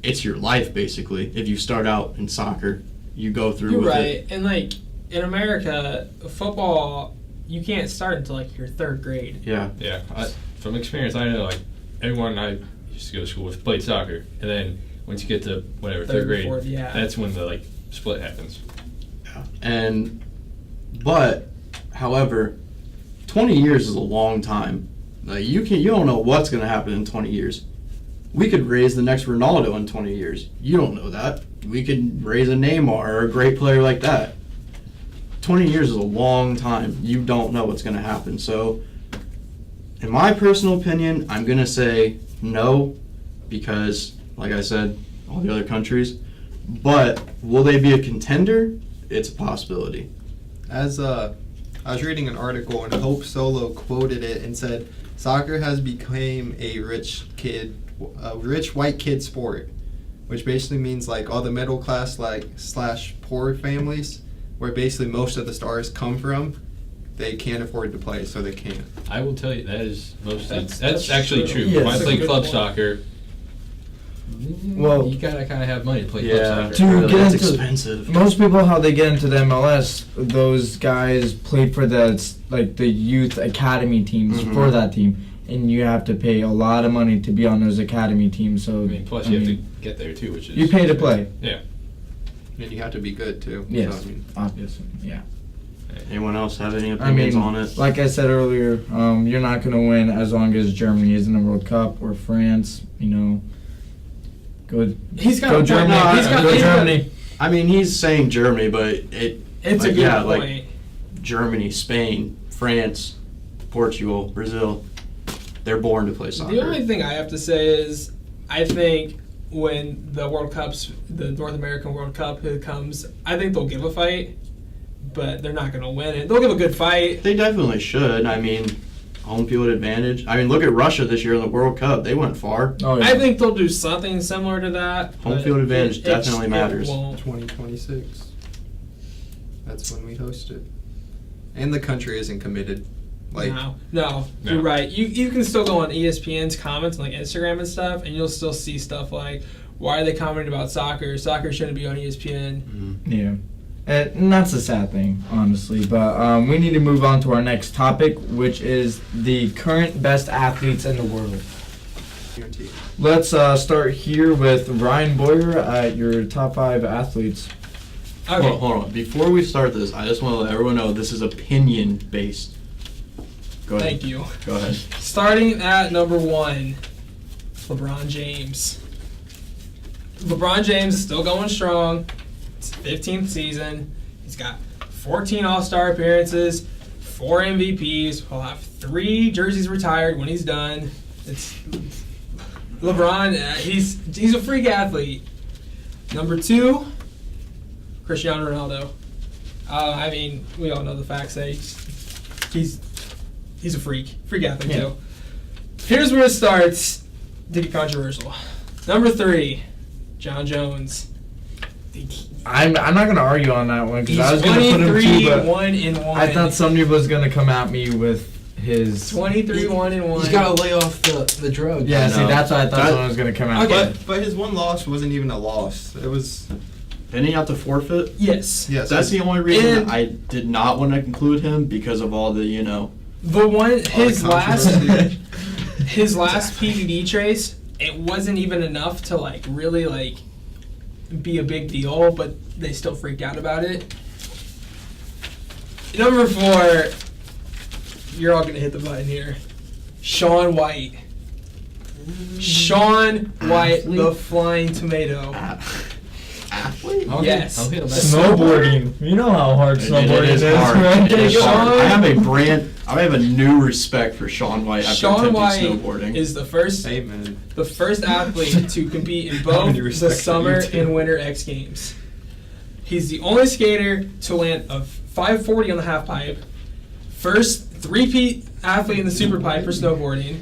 it's your life, basically. If you start out in soccer, you go through You're with right. it. And, like, in America, football, you can't start until, like, your third grade. Yeah. Yeah, from experience, I know like everyone I used to go to school with played soccer, and then once you get to whatever third grade, fourth, yeah. that's when the split happens. But, however, 20 years is a long time. Like, you don't know what's going to happen in 20 years. We could raise the next Ronaldo in 20 years. You don't know that. We could raise a Neymar or a great player like that. 20 years is a long time. You don't know what's going to happen. So, in my personal opinion, I'm going to say no because, like I said, all the other countries. But will they be a contender? It's a possibility. As I was reading an article and Hope Solo quoted it and said, "Soccer has become a rich white kid sport," which basically means like all the middle class / poor families, where basically most of the stars come from, they can't afford to play, so they can't. I will tell you that is mostly That's that's actually true. true. Yes. When I That's a played good club point. soccer, Well, you gotta kind of have money to play Yeah. club To soccer. get It's into- expensive. Most people, how they get into the MLS, those guys played for the youth academy teams Mhm. for that team, and you have to pay a lot of money to be on those academy teams. So I mean, plus you have to get there too, which is you pay to play. Yeah. And you have to be good too. Yes. So, I mean, Obviously, yeah. Anyone else have any I opinions mean, on it? like I said earlier, you're not going to win as long as Germany is in the World Cup or France. Go He's got go a point. Germany. No, he's got- Go he's got- Germany. I mean, he's saying Germany, but It's a like, good yeah, point. like Germany, Spain, France, Portugal, Brazil. They're born to play soccer. The only thing I have to say is, I think when the North American World Cup comes, I think they'll give a fight, but they're not going to win it. They'll give a good fight. They definitely should. I mean, home field advantage. I mean, look at Russia this year in the World Cup. They went far. Oh, yeah. I think they'll do something similar to that. Home but field advantage it definitely matters. won't. 2026. That's when we host it. And the country isn't committed. Like, No, you're right. You can still go on ESPN's comments on like Instagram and stuff, and you'll still see stuff like, why are they commenting about soccer? Soccer shouldn't be on ESPN. Yeah. And that's a sad thing, honestly. But we need to move on to our next topic, which is the current best athletes in the world. guaranteed. Let's start here with Ryan Boyer at your top 5 athletes. Okay. Hold on. Before we start this, I just want to let everyone know this is opinion based. Go ahead. Thank you. Go ahead. Starting at number 1, LeBron James. LeBron James is still going strong. It's his 15th season. He's got 14 All-Star appearances, 4 MVPs. He'll have 3 jerseys retired when he's done. It's LeBron. He's a freak athlete. Number 2, Cristiano Ronaldo. I mean, we all know the facts. He's a freak athlete Yeah. too. Here's where it starts to get controversial. Number 3, John Jones. I'm not going to argue on that one because He's I was going to put him 23, 2, but 1-1. I thought somebody was going to come at me with his... 23, 1-1. He's got to lay off the drugs. Yeah, I see, know. that's why I thought That- someone was going to come at me. Okay. But his one loss wasn't even a loss. It was. Didn't he have to forfeit? Yes. Yes. That's the only reason And- I did not want to include him because of all the, The one, his the last controversy. PED trace, it wasn't even enough to like really like be a big deal, but they still freaked out about it. Number 4, you're all gonna hit the button here. Shaun White. Shaun White, the flying tomato. athlete. Yes. I'll hit him. Snowboarding. You know how hard snowboarding It is is, hard. right? It is hard. Shaun- I have a new respect for Shaun White after Shaun attempting White snowboarding. is the first Hey, man. athlete to compete in How both many the respects summer do you do? and winter X Games. He's the only skater to land a 540 on the half pipe. First three-peat athlete in the super pipe for snowboarding.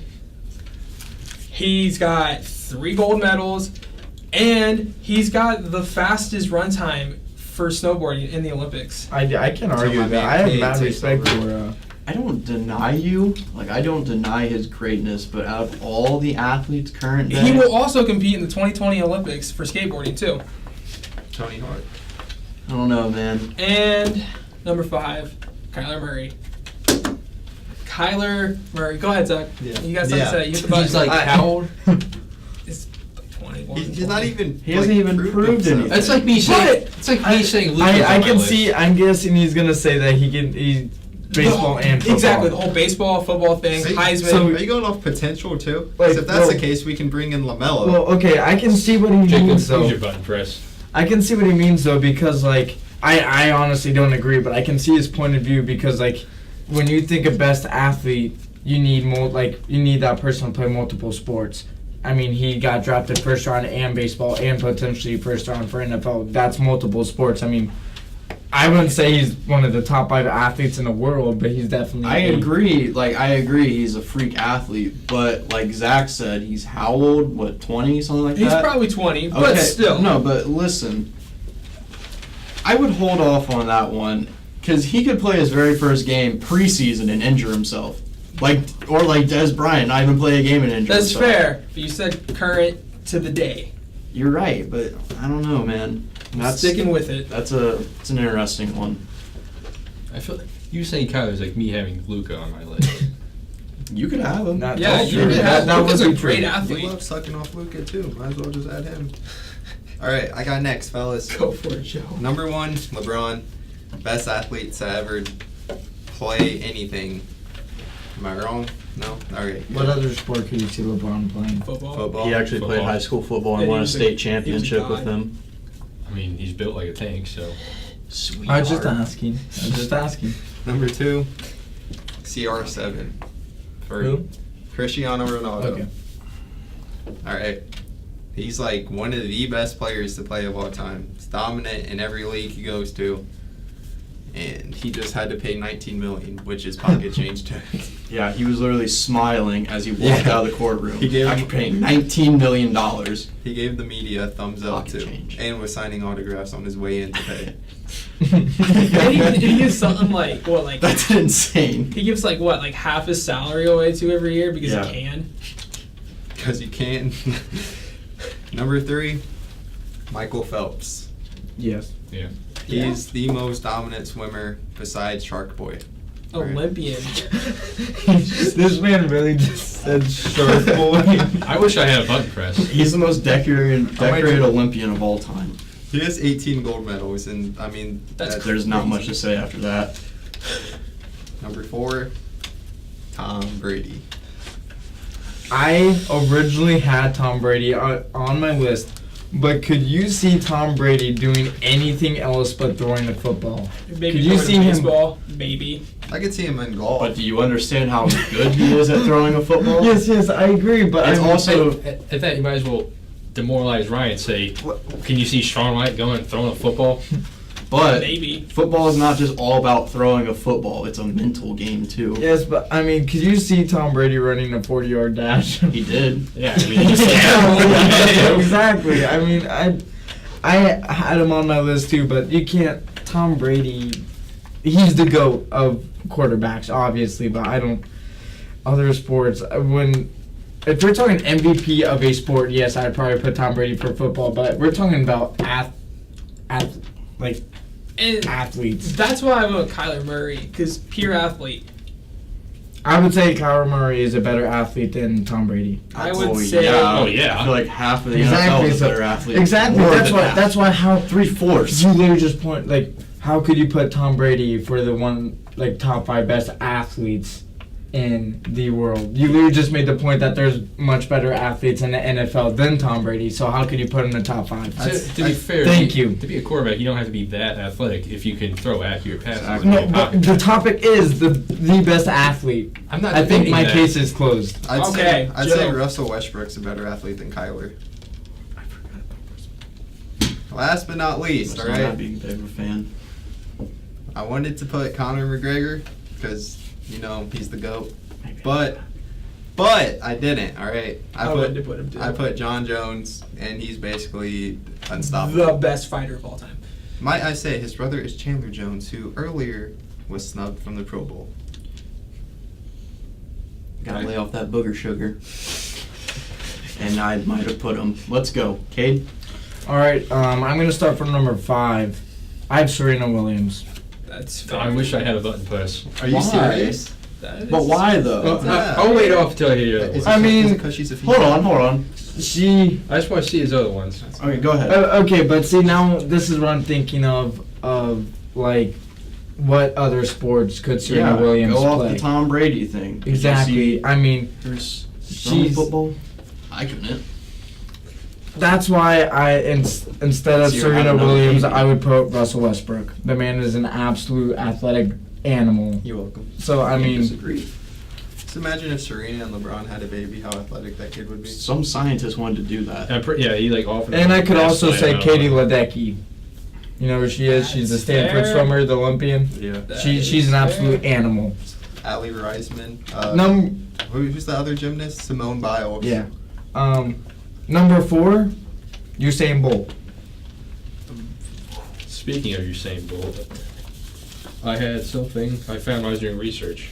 He's got 3 gold medals, and he's got the fastest run time for snowboarding in the Olympics. I can't argue my that. man I have Kane mad takes respect over. for... I don't deny I don't deny his greatness, but out of all the athletes current day, He will also compete in the 2020 Olympics for skateboarding too. Tony Hart. I don't know, man. And number 5, Kyler Murray. Kyler Murray. Go ahead, Zach. Yeah. You got something Yeah. to say. You hit the button. He's like, how old? It's like 21. He's not even. He hasn't even proved himself. anything. That's like me saying. It's like me saying. Luka's I on my can list. see... I'm guessing he's going to say that he's baseball and football. Exactly, the whole baseball, football thing, See, Heisman. so- Are you going off potential too? Like, 'Cause if that's well- the case, we can bring in LaMelo. Well, okay, I can see what he Jacob, means, though. use your button press. I can see what he means though, because like I honestly don't agree, but I can see his point of view because like when you think of best athlete, you need you need that person to play multiple sports. I mean, he got drafted first round and baseball and potentially first round for NFL. That's multiple sports. I mean, I wouldn't say he's one of the top 5 athletes in the world, but he's definitely. I agree. I agree. He's a freak athlete, but like Zach said, he's how old? What, 20, something like He's that? probably 20, but still. No, but listen, I would hold off on that one because he could play his very first game preseason and injure himself, like Des Bryant, not even play a game and injure That's himself. fair. But you said current to the day. You're right, but I don't know, man. I'm sticking with it. It's an interesting one. I feel like you saying Kyler's like me having Luka on my list. You could have him. Yeah, that's you true. could have. That Luka's would a be great true. You athlete. love sucking off Luka too. Might as well just add him. All right, I got next, fellas. Go for it, Joe. Number 1, LeBron, best athlete to ever play anything. Am I wrong? No? All right. What other sport could you see LeBron playing? Football. Football. He actually played Football. high school football Yeah, and won a he was a- state he was a championship with god. them. I mean, he's built like a tank, so. Sweet. I was just asking. Number 2, CR7. For Who? Cristiano Ronaldo. Okay. All right. He's like one of the best players to play of all time. He's dominant in every league he goes to. And he just had to pay $19 million, which is pocket change to him. Yeah, he was literally smiling as he walked Yeah. out of the courtroom. He gave after him- paying $19 million. He gave the media a thumbs up Pocket too, change. and was signing autographs on his way in to pay. He gives something like what, like That's insane. he gives like what, like half his salary away to every year because Yeah. he can. Because he can. Number 3, Michael Phelps. Yes. Yeah. He's the most dominant swimmer besides Shark Boy. Olympian. This man really just said Shark Boy. I wish I had a button press. He's the most decorated Olympian of all time. He has 18 gold medals, and I mean, That's There's not much to crazy. say after that. Number 4, Tom Brady. I originally had Tom Brady on my list, but could you see Tom Brady doing anything else but throwing the football? Maybe Could you throwing see a him- baseball? Maybe. I could see him in golf. But do you understand how good he is at throwing a football? Yes, I agree, but It's I mean, also At that, you might as well demoralize Ryan. Say, can you see Sean White going and throwing a football? but Maybe. football is not just all about throwing a football. It's a mental game too. yes, but I mean, could you see Tom Brady running a 40-yard dash? He did. Yeah, I mean, Yeah, exactly. I mean, I had him on my list too, but you can't. Tom Brady, he's the GOAT of quarterbacks, obviously, but I don't. Other sports, if we're talking MVP of a sport, yes, I'd probably put Tom Brady for football, but we're talking about And athletes. that's why I went with Kyler Murray, because pure athlete. I would say Kyler Murray is a better athlete than Tom Brady. I would Oh, say. yeah. Oh, yeah. I feel like half of the Exactly, NFL is a so- better athlete. Exactly. More That's than why. half. That's why. How 3/4. you literally just point like how could you put Tom Brady for the top 5 best athletes in the world? You literally just made the point that there's much better athletes in the NFL than Tom Brady. So how could you put him in the top 5? To be fair, Thank you. To be a quarterback, you don't have to be that athletic if you can throw accurate passes. Exactly. in No, your but pocket. the topic is the best athlete. I'm not I think debating my that. case is closed. I'd Okay, say Joe. Russell Westbrook's a better athlete than Kyler. Last but not least, all I'm not right. being a big of a fan. I wanted to put Conor McGregor because he's the GOAT, but I didn't. All right, I wanted to put him too. I put John Jones, and he's basically unstoppable. The best fighter of all time. Might I say, his brother is Chandler Jones, who earlier was snubbed from the Pro Bowl. Gotta lay off that booger sugar. And I might have put him. Let's go, Cade. All right, I'm gonna start from number 5. I have Serena Williams. That's fair. I wish I had a button press. Are you Why? serious? That is- But why though? Yeah. I'll wait off until I hear the other Is ones. it- I mean- is it 'cause she's a female? Hold on. She. I just want to see his other ones. Okay, go ahead. Okay, but see now this is what I'm thinking of like what other sports could Serena Williams go off play? the Tom Brady thing. Did you Exactly. see I mean, She's she's. football. I couldn't. That's why instead of So you're Serena having another Williams, baby. I would put Russell Westbrook. The man is an absolute athletic animal. You're welcome. So I mean, disagree. Just imagine if Serena and LeBron had a baby, how athletic that kid would be. Some scientists wanted to do that. Yeah, he like offered. and I could also That's say like, Katie Ledecky. You know where she is? She's a That's Stanford fair. swimmer, the Olympian. Yeah. That She's is an fair. absolute animal. Ali Reisman. Who's the other gymnast? Simone Biles. Yeah. Number 4, Usain Bolt. Speaking of Usain Bolt, I had something I found when I was doing research.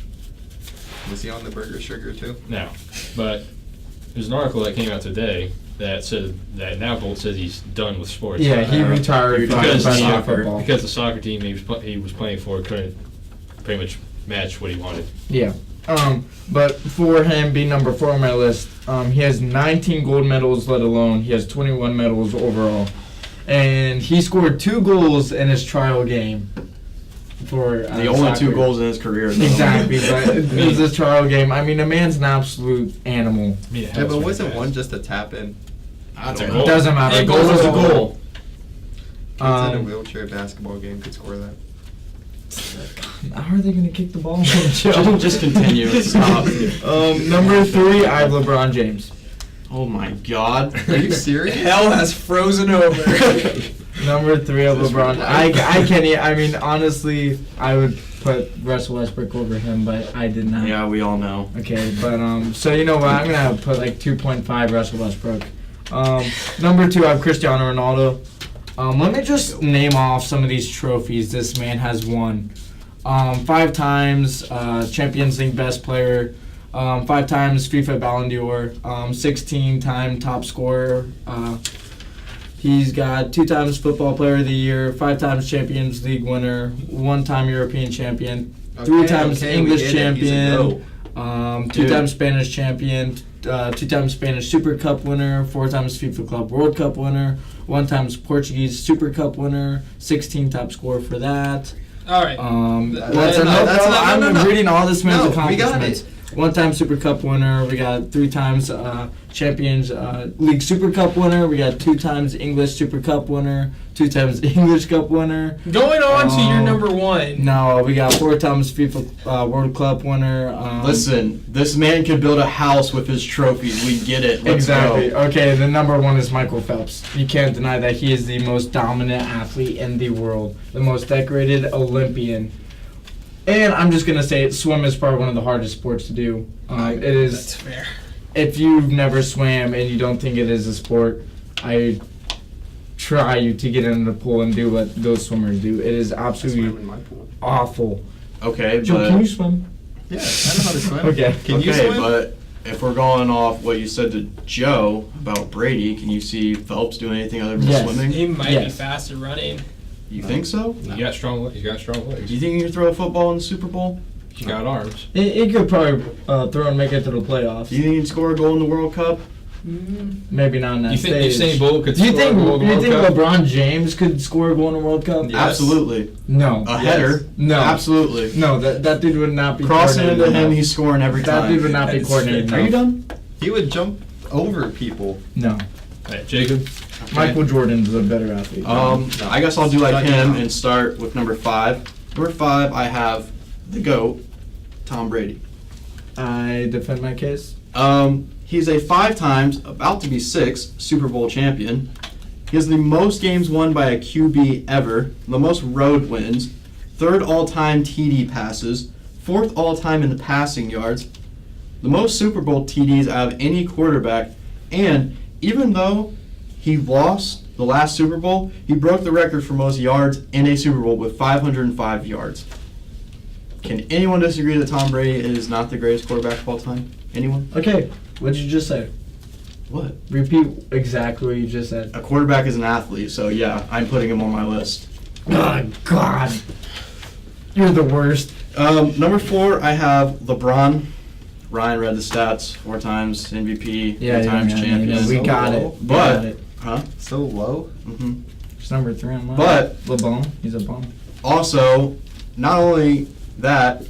Was he on the burger sugar too? Now, but there's an article that came out today that said that now Bolt says he's done with sports. Yeah, he retired from because professional football. because the soccer team he was playing for couldn't pretty much match what he wanted. Yeah. But for him being number 4 on my list, he has 19 gold medals, let alone he has 21 medals overall. and he scored 2 goals in his trial game. For The only 2 goals in his career. Though. Exactly, but it was a trial game. I mean, the man's an absolute animal. Yeah, but wasn't one just a tap in? That's a It goal. Doesn't matter. Hey, Goal is a goal. goal. Kids in a Um, wheelchair basketball game could score that. How are they going to kick the ball? Just continue. Stop. Number 3, I have LeBron James. Oh my God. Are you serious? Hell has frozen over. Number 3 of Is this LeBron. right? I can't. I mean, honestly, I would put Russell Westbrook over him, but I did not. Yeah, we all know. Okay, but so you know what? I'm gonna put like 2.5 Russell Westbrook. Number 2, I have Cristiano Ronaldo. Let me just name off some of these trophies this man has won. 5 times Champions League best player. 5 times FIFA Ballon d'Or. 16-time top scorer. He's got 2 times Football Player of the Year. 5 times Champions League winner. 1 time European champion. 3 times okay, we English get it. He's a champion. goat. 2 times Spanish champion, 2 times Spanish Super Cup winner, 4 times FIFA Club World Cup winner, 1 times Portuguese Super Cup winner, 16 top scorer for that. All right. I'm reading all this man's No, we got accomplishments. it. 1 time Super Cup winner. We got 3 times Champions League Super Cup winner. We got 2 times English Super Cup winner. 2 times English Cup winner. Going on to your number 1. No, we got 4 times FIFA World Cup winner. Listen, this man could build a house with his trophies. We get it. Let's Exactly. go. Okay, the number 1 is Michael Phelps. You can't deny that he is the most dominant athlete in the world, the most decorated Olympian. And I'm just gonna say it: swim is probably one of the hardest sports to do. It is. That's fair. If you've never swam and you don't think it is a sport, I try you to get into the pool and do what those swimmers do. It is I swam absolutely in my pool. awful. Okay, Joe, but can you swim? Yeah, I know how to swim. Okay. Can you okay, swim? but if we're going off what you said to Joe about Brady, can you see Phelps doing anything other than Yes. swimming? He might be Yes. fast at running. You think so? He's got strong legs. Do you think you can throw a football in the Super Bowl? He's got arms. He could probably throw and make it to the playoffs. Do you think you can score a goal in the World Cup? Maybe not in that You think stage. Usain Bolt could Do you score a think goal in the you World think Cup? LeBron James could score a goal in the World Cup? Yes. Absolutely. No. A header? No. Absolutely. No, that dude would not be Crossing coordinated into him, enough. he's scoring every That time. dude would not be coordinated Are you enough. done? He would jump over people. No. Hey, Jacob. Okay. Michael Jordan's a better athlete. I guess I'll do like Not him you. and start with number 5. Number 5, I have the GOAT, Tom Brady. I defend my case. He's a 5 times, about to be 6, Super Bowl champion. He has the most games won by a QB ever, the most road wins, 3rd all-time TD passes, 4th all-time in the passing yards, the most Super Bowl TDs out of any quarterback, and even though he lost the last Super Bowl, he broke the record for most yards in a Super Bowl with 505 yards. Can anyone disagree that Tom Brady is not the greatest quarterback of all time? Anyone? Okay, what did you just say? What? Repeat exactly what you just said. A quarterback is an athlete, so yeah, I'm putting him on my list. Oh, God. You're the worst. Number 4, I have LeBron. Ryan read the stats: 4 times MVP, 3 times champion. We So got low. it. We But- got it. Huh? So low. hmm It's number 3 on mine. But- LeBron, he's a bum. Also, not only that,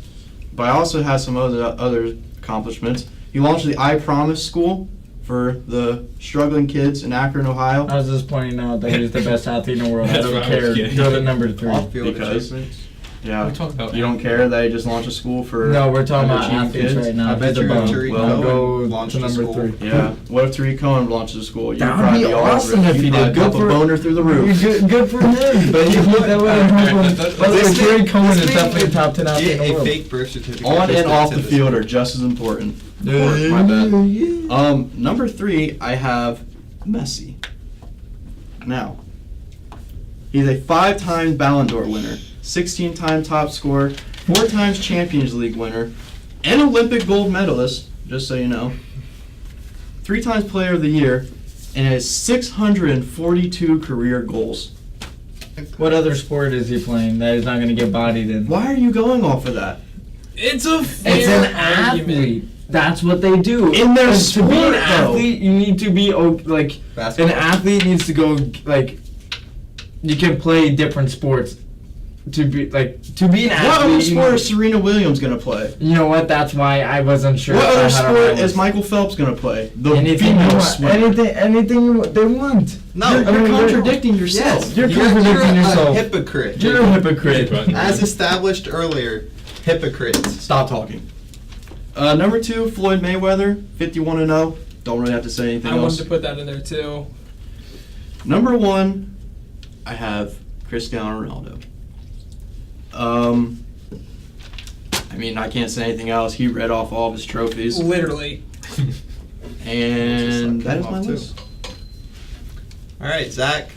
but I also have some other accomplishments. He launched the I Promise School for the struggling kids in Akron, Ohio. I was just pointing out that he's the best athlete in the world. I That's don't what I was care. getting. Go to number 3. Off-field Because- achievements. Yeah. We talk about You don't care that he just launched a school for No, we're talking about underachieving athletes kids? right now. I bet He's a you're bum. Tariq Well, Cohen go launched to a number school. 3. Yeah. What if Tariq Cohen launches a school? You'd That would probably be all awesome over it. if he You'd did. probably Good pop a for boner through the roof. Good for him. But that would have This Terry thing- Cohen this is thing definitely would top 10 athlete in Get the a world. fake birth certificate. On just and to off the attend this field school. are just as important. My bad. Number 3, I have Messi. Now, he's a 5 times Ballon d'Or winner, 16-time top scorer, 4 times Champions League winner, and Olympic gold medalist, just so you know. 3 times Player of the Year, and has 642 career goals. What other sport is he playing that he's not going to get bodied in? Why are you going off of that? It's a fair It's an argument. athlete. That's what they do. In their And to be sport, an though. athlete, you need to be like an Basketball. athlete needs to go like you can play different sports to be an athlete. What other you sport know- is Serena Williams gonna play? You know what? That's why I wasn't sure. What if I other had on my sport is list. Michael Phelps gonna play? The Anything you female want. swimmer. Anything they want. No, You're, I mean, contradicting yourself. yes, You're contradicting yourself. a hypocrite. You're a hypocrite. As established earlier, hypocrites. Stop talking. Number 2, Floyd Mayweather, 51-0. Don't really have to say anything I wanted else. to put that in there too. Number 1, I have Cristiano Ronaldo. I mean, I can't say anything else. He read off all of his trophies, Literally. and Just that like is my him off, too. list. All right, Zach.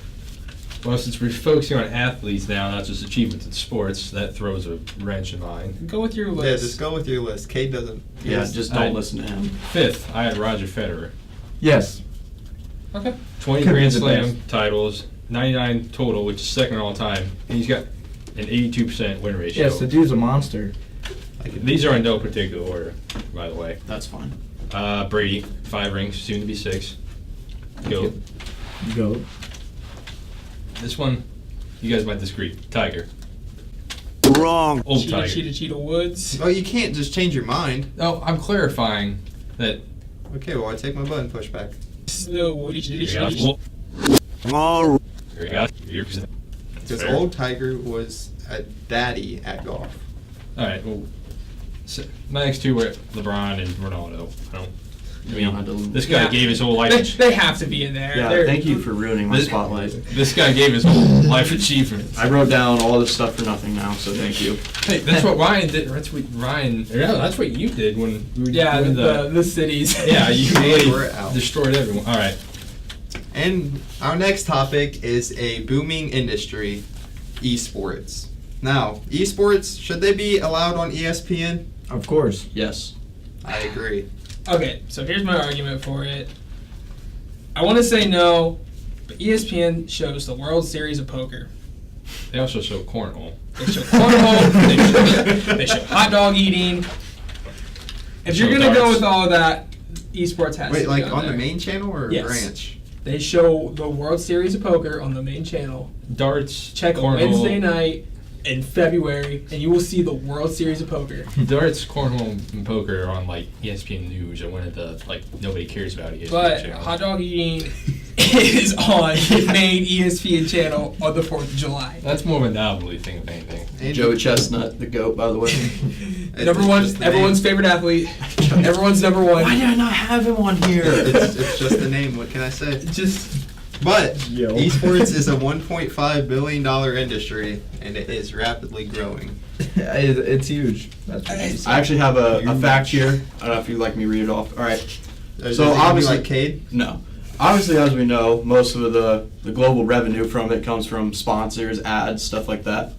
Well, since we're focusing on athletes now, not just achievements in sports, that throws a wrench in mine. Go with your Yeah, list. just go with your list. Kate doesn't. Yeah, Yes. just don't I- listen to him. 5th, I had Roger Federer. Yes. Okay. 20 Could be Grand the Slam best. titles, 99 total, which is second all time, and he's got an 82% win ratio. Yes, the dude's a monster. These are in no particular order, by the way. That's fine. Brady, 5 rings, soon to be 6. Go. Go. This one, you guys might disagree. Tiger. Wrong. Old Cheetah, Tiger. Cheetah Woods. Oh, you can't just change your mind. No, I'm clarifying that. Okay, well, I take my button pushback. No, Here you go. All Here you go. Because Fair. old Tiger was a daddy at golf. All right. Well, so my next 2 were LeBron and Ronaldo. I You don't have to- mean, this guy Yeah. gave his whole life. They have to be in there. Yeah, They're- thank you for ruining my This- spotlight. This guy gave his whole life achievements. I wrote down all this stuff for nothing now, so thank you. Hey, that's what Ryan did. That's what Ryan. Yeah, that's what you did when we were Yeah, doing the cities. Yeah, you They really were out. destroyed everyone. All right. And our next topic is a booming industry, esports. Now, esports, should they be allowed on ESPN? Of course. Yes. I agree. Okay, so here's my argument for it. I want to say no, but ESPN shows the World Series of Poker. They also show cornhole. They show cornhole. they show hot dog eating. If you're Show gonna go darts. with all that, esports has to Wait, be like on on there. the main channel or Yes. branch? They show the World Series of Poker on the main channel. Darts. Check cornhole. Wednesday night in February, and you will see the World Series of Poker. Darts, cornhole, and poker are on like ESPN News or one of the like nobody cares about ESPN But channels. hot dog eating is on the main ESPN channel on the 4th of July. That's more of a novelty thing, if anything. And Joe Chestnut, the GOAT, by the way. It's Number one, just the everyone's name. favorite athlete. Everyone's number one. Why did I not have him on here? It's just the name. What can I say? Just But Yo. esports is a $1.5 billion industry, and it is rapidly growing. It's huge. That's what she said. I actually have a fact here. I don't know if you'd like me to read it off. All right. Is So it gonna be obviously- like Cade? No. Obviously, as we know, most of the global revenue from it comes from sponsors, ads, stuff like that.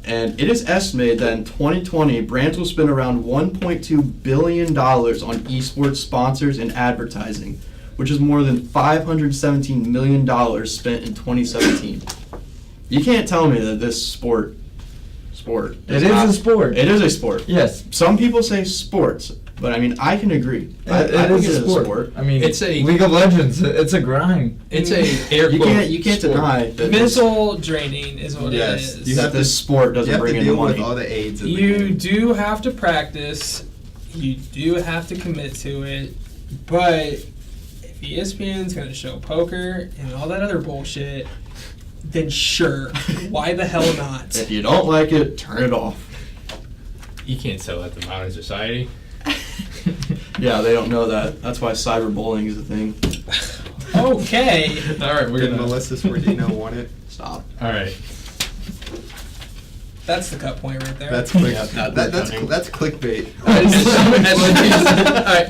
And it is estimated that in 2020, brands will spend around $1.2 billion on esports sponsors and advertising, which is more than $517 million spent in 2017. You can't tell me that this sport It is a sport. It is a sport. Yes. Some people say sports, but I mean, I can agree. I It think is it a sport. I mean, It's a- League of Legends. It's a grind. It's a air You quote can't sport. deny that this, mental draining is what Yes, it you is. have that this sport doesn't You have bring to in the deal with money. all the aids in the You game. do have to practice. You do have to commit to it. But if ESPN's going to show poker and all that other bullshit, then sure. Why the hell not? If you don't like it, turn it off. You can't sell that to modern society. Yeah, they don't know that. That's why cyberbullying is a thing. Okay. All right, we're Did gonna. Melissa Swordino want it? Stop. All right. That's the cut point right there. That's click. Yeah, that's cutting. clickbait.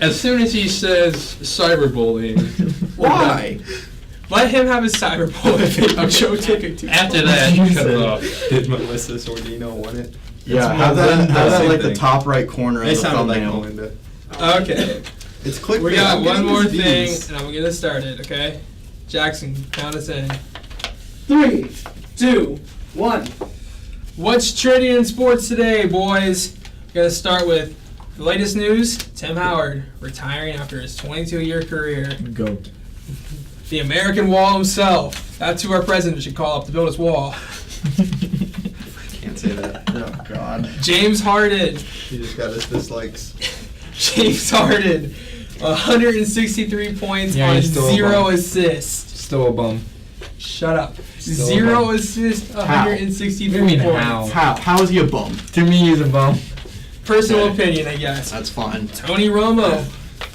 As soon as he says cyberbullying, Why? Let him have his cyberbullying. I'm Joe taking too after long. that, You cut it said- off. Did Melissa Swordino want it? Yeah, It's have that, Melinda. have that Same like the thing. top right corner of They the sounded like thumbnail. Melinda. Okay. It's clickbait. We got I'm one getting more these thing, views. and I'm gonna get us started, okay? Jackson, count us in. 3, 2, 1. What's trending in sports today, boys? We're gonna start with the latest news. Tim Howard retiring after his 22-year career. Goat. The American Wall himself, That's who our president should call up to build his wall. Can't say that. Oh God. James Harden. He just got his dislikes. James Harden. 163 points Yeah, on he's still a 0 bum. assists. Still a bum. Shut up. Still a 0 bum. assists, How? 163 What do you mean, points. how? How is he a bum? To me, he's a bum. Personal Okay. opinion, I guess. That's fine. Tony Romo,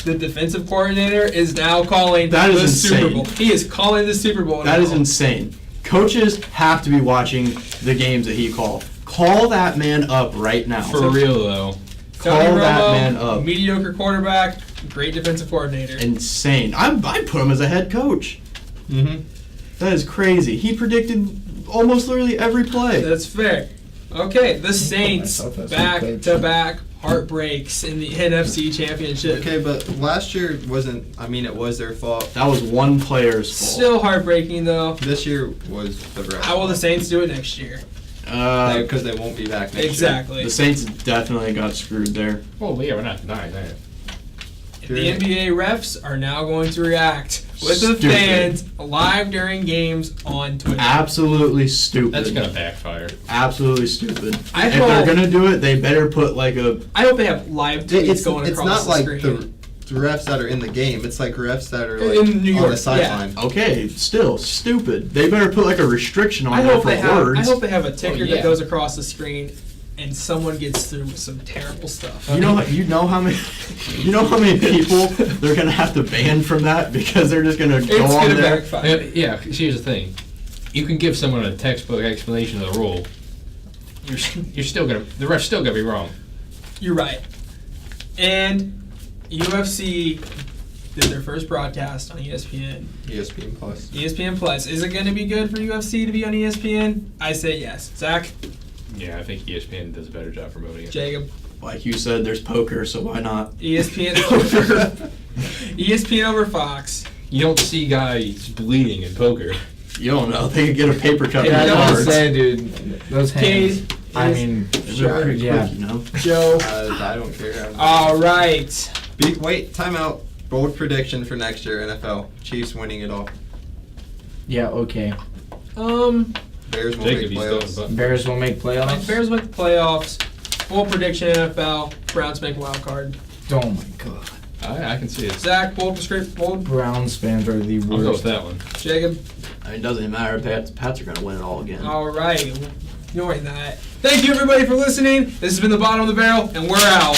the defensive coordinator, is now calling That is the Super insane. Bowl. He is calling the Super Bowl. That now. is insane. Coaches have to be watching the games that he calls. Call that man up right now. For real though. Call Tony that Romo, man up. mediocre quarterback, great defensive coordinator. Insane. I'd put him as a head coach. Mm-hmm. That is crazy. He predicted almost literally every play. That's fair. Okay, the Saints myself as back-to-back heartbreaks in the NFC Championship. Okay, but last year wasn't. I mean, it was their fault. That was one player's fault. Still heartbreaking though. This year was the rest. How will the Saints do it next year? Because they won't be back next year. Exactly. The Saints definitely got screwed there. Well, yeah, we're not denying that. The NBA refs are now going to react with the Stupid. fans live during games on Twitter. Absolutely stupid. That's gonna backfire. Absolutely stupid. I If they're hope- gonna do it, they better put like a. I hope they have live tweets It's going it's across not like the screen. the refs that are in the game. It's like refs that are like In New on York, the sideline. Okay, still stupid. They better put like a restriction on I there hope for they have. words. I hope they have a ticker yeah. that goes across the screen, and someone gets through with some terrible stuff. You know how many people they're gonna have to ban from that because they're just gonna go It's on gonna there. backfire. Yeah, here's the thing. You can give someone a textbook explanation of the rule. You're still gonna. The ref's still gonna be wrong. You're right. And UFC did their first broadcast on ESPN. ESPN Plus. ESPN Plus. Is it going to be good for UFC to be on ESPN? I say yes. Zach, Yeah, I think ESPN does a better job promoting it. Jacob, Like you said, there's poker, so why not? ESPN over ESPN over Fox. You don't see guys bleeding in poker. You don't know. They could get a paper cut Yeah, I of was gonna cards. say, dude, those hands. Cade I is mean, They're pretty yeah. quick, you know. Joe. I don't care. All right. Wait, timeout. Bold prediction for next year NFL. Chiefs winning it all. Yeah, okay. Bears won't Jacob, make you still playoffs. but Bears will make playoffs. Bears make the playoffs. Full prediction NFL. Browns make wild card. Oh my God. I can see it. Zach, bold prescription. Bold. Browns fans are the I'll go with worst. that one. Jacob. I mean, it doesn't matter. Pats are gonna win it all again. All right. Ignoring that. Thank you everybody for listening. This has been the Bottom of the Barrel, and we're out.